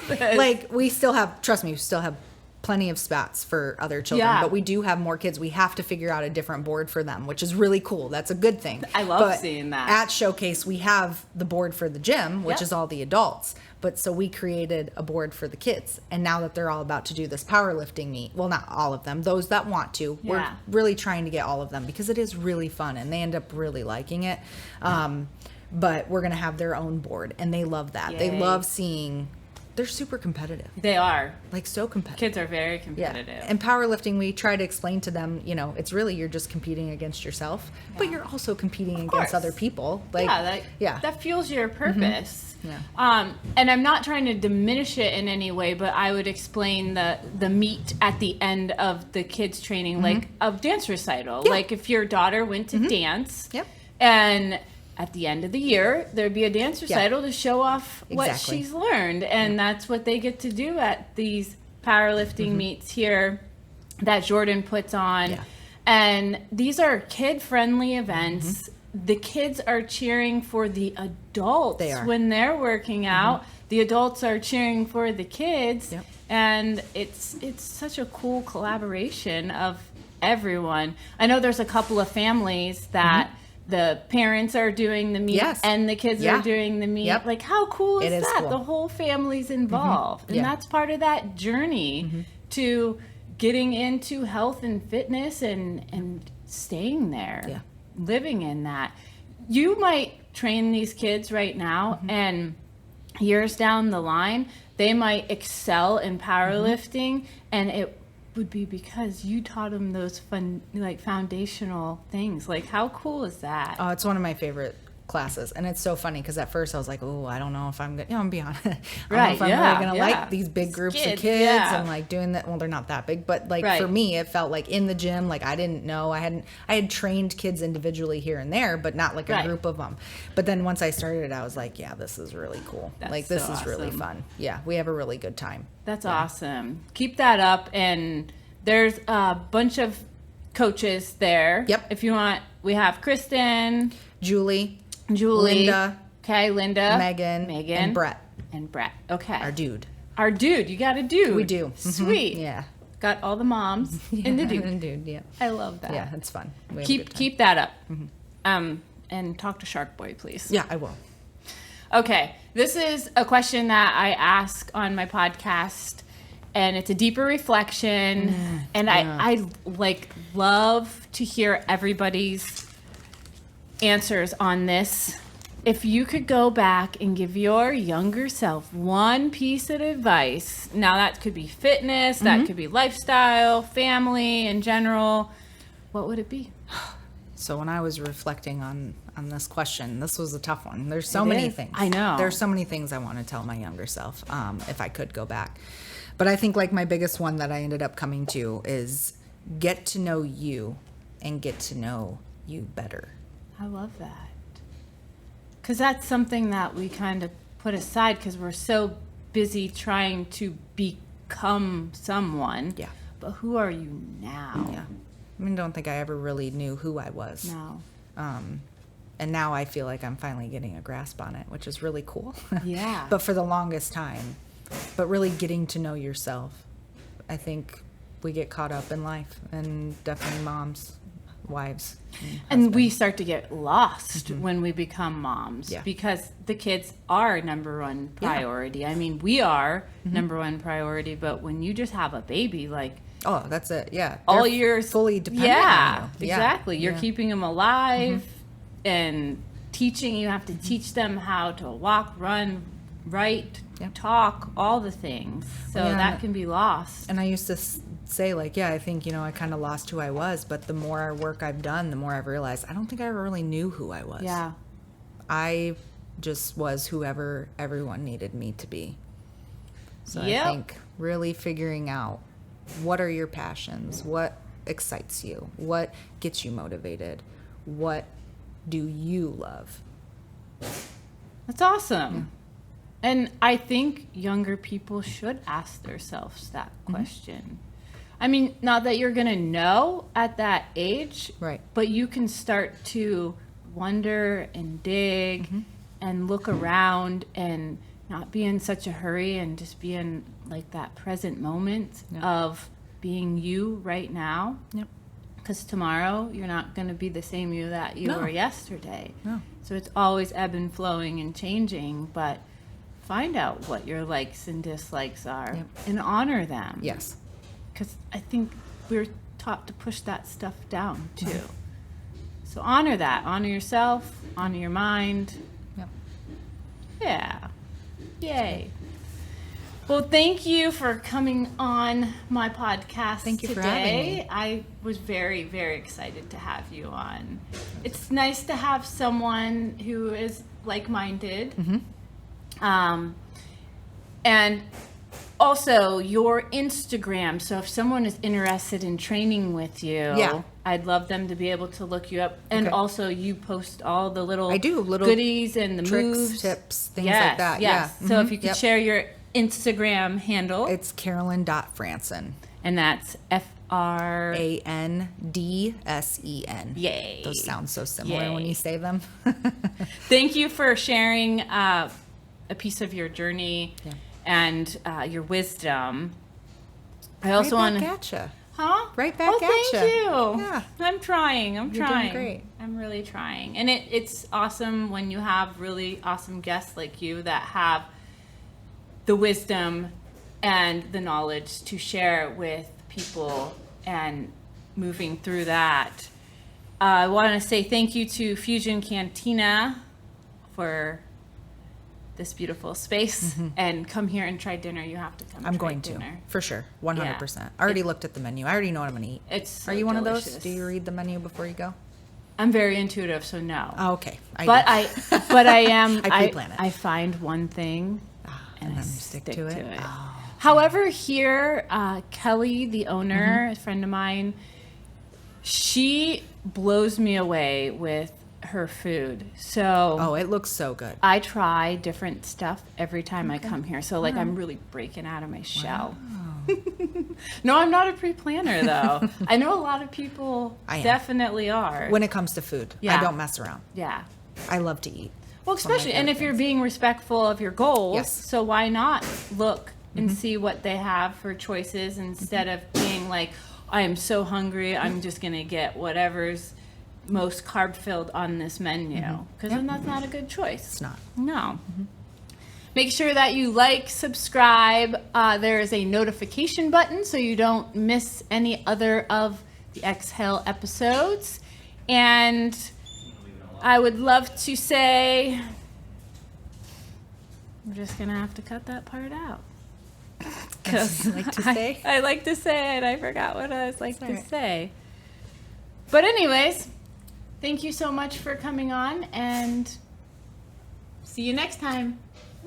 Like, we still have, trust me, we still have plenty of spats for other children, but we do have more kids. We have to figure out a different board for them, which is really cool. That's a good thing. I love seeing that. At Showcase, we have the board for the gym, which is all the adults. But so we created a board for the kids. And now that they're all about to do this powerlifting meet, well, not all of them, those that want to, we're really trying to get all of them because it is really fun and they end up really liking it. But we're going to have their own board, and they love that. Yay. They love seeing, they're super competitive. They are. Like, so competitive. Kids are very competitive. And powerlifting, we try to explain to them, you know, it's really, you're just competing against yourself, but you're also competing against other people. Like, that fuels your purpose. And I'm not trying to diminish it in any way, but I would explain the meat at the end of the kids training, like a dance recital. Like, if your daughter went to dance, and at the end of the year, there'd be a dance recital to show off what she's learned. And that's what they get to do at these powerlifting meets here that Jordan puts on. And these are kid-friendly events. The kids are cheering for the adults when they're working out. The adults are cheering for the kids. And it's such a cool collaboration of everyone. I know there's a couple of families that the parents are doing the meet and the kids are doing the meet. Like, how cool is that? Cool. The whole family's involved. And that's part of that journey to getting into health and fitness and staying there, living in that. You might train these kids right now and years down the line, they might excel in powerlifting, and it would be because you taught them those fun, like, foundational things. Like, how cool is that? Oh, it's one of my favorite classes, and it's so funny because at first I was like, oh, I don't know if I'm gonna, I'm gonna be honest, I don't know if I'm really gonna like these big groups of kids and like doing that. Well, they're not that big, but like for me, it felt like in the gym, like I didn't know, I had trained kids individually here and there, but not like a group of them. But then once I started, I was like, yeah, this is really cool. Like, this is really fun. Yeah, we have a really good time. That's awesome. Keep that up. And there's a bunch of coaches there. Yep. If you want, we have Kristen, Julie, Linda, Megan, and Brett. Okay. Our dude. You got a dude. We do. Sweet. Yeah. Got all the moms and the dude. And the dude, yeah. I love that. Yeah, it's fun. Keep that up. And talk to Shark Boy, please. Yeah, I will. Okay. This is a question that I ask on my podcast, and it's a deeper reflection. And I like love to hear everybody's answers on this. If you could go back and give your younger self one piece of advice, now that could be fitness, that could be lifestyle, family in general, what would it be? So when I was reflecting on this question, this was a tough one. There's so many things. I know. There's so many things I want to tell my younger self, if I could go back. But I think like my biggest one that I ended up coming to is get to know you and get to know you better. I love that. Because that's something that we kind of put aside because we're so busy trying to become someone. Yeah. But who are you now? Yeah. I mean, I don't think I ever really knew who I was. No. And now I feel like I'm finally getting a grasp on it, which is really cool. Yeah. But for the longest time, but really getting to know yourself, I think we get caught up in life, and definitely moms, wives, and we start to get lost when we become moms because the kids are number one priority. I mean, we are number one priority, but when you just have a baby, like, oh, that's it. Yeah. All years fully dependent on you. Exactly. You're keeping them alive and teaching. You have to teach them how to walk, run, write, talk, all the things. So that can be lost. And I used to say, like, I think, I kind of lost who I was, but the more work I've done, the more I've realized I don't think I ever really knew who I was. Yeah. I just was whoever everyone needed me to be. So I think really figuring out what are your passions, what excites you, what gets you motivated, what do you love? That's awesome. Yeah. And I think younger people should ask themselves that question. I mean, not that you're going to know at that age, right? But you can start to wonder and dig and look around and not be in such a hurry and just be in like that present moment of being you right now. Yep. Because tomorrow you're not going to be the same you that you were yesterday. No. So it's always ebb and flowing and changing, but find out what your likes and dislikes are and honor them. Yes. Because I think we're taught to push that stuff down too. So honor that. Honor yourself. Honor your mind. Yep. Yeah. Yay. Well, thank you for coming on my podcast. Thank you today. For having me. I was very, very excited to have you on. It's nice to have someone who is like-minded. And also your Instagram. So if someone is interested in training with you, I'd love them to be able to look you up. And also you post all the little goodies and the tricks, moves, tips, things like that. Yes. So if you could share your Instagram handle. It's Carolyn.Frandsen. And that's Frandsen. Yay. Those sound so similar when you say them. Thank you for sharing a piece of your journey. and your wisdom. I also right want back at ya. Huh? Right back at thank ya. you. Yeah. I'm trying. You're trying. doing great. I'm really trying. And it's awesome when you have really awesome guests like you that have the wisdom and the knowledge to share with people and moving through that. I want to say thank you to Fusion Cantina for this beautiful space, and come here and try dinner. You have to come. I'm try going dinner. to, for sure, 100%. I already looked at the menu. I already know what I'm going to eat. It's so Are you one delicious. of those? Do you read the menu before you go? I'm very intuitive, so no. Oh, okay. But I am. I pre-plan it. I find one thing and I then stick to it? Oh. However, here, Kelly, the owner, a friend of mine, she blows me away with her food. So Oh, it looks so good. I try different stuff every time I come here. So like I'm really breaking out of my shell. No, I'm not a pre-planner though. I know a lot of people definitely are. When it comes to food, Yeah. I don't mess around. Yeah. I love to eat. Well, especially, and if you're being respectful of your goals, Yes. so why not look and see what they have for choices instead of being like, I am so hungry, I'm just going to get whatever's most carb filled on this menu. Because then that's not a good choice. It's not. No. Make sure that you like, subscribe. There is a notification button so you don't miss any other of the Exhale episodes. And I would love to say, I'm just going to have to cut that part out. Because Like to say? I like to say it. I forgot what I was like to say. But anyways, thank you so much for coming on, and see you next time.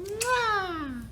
Mwah!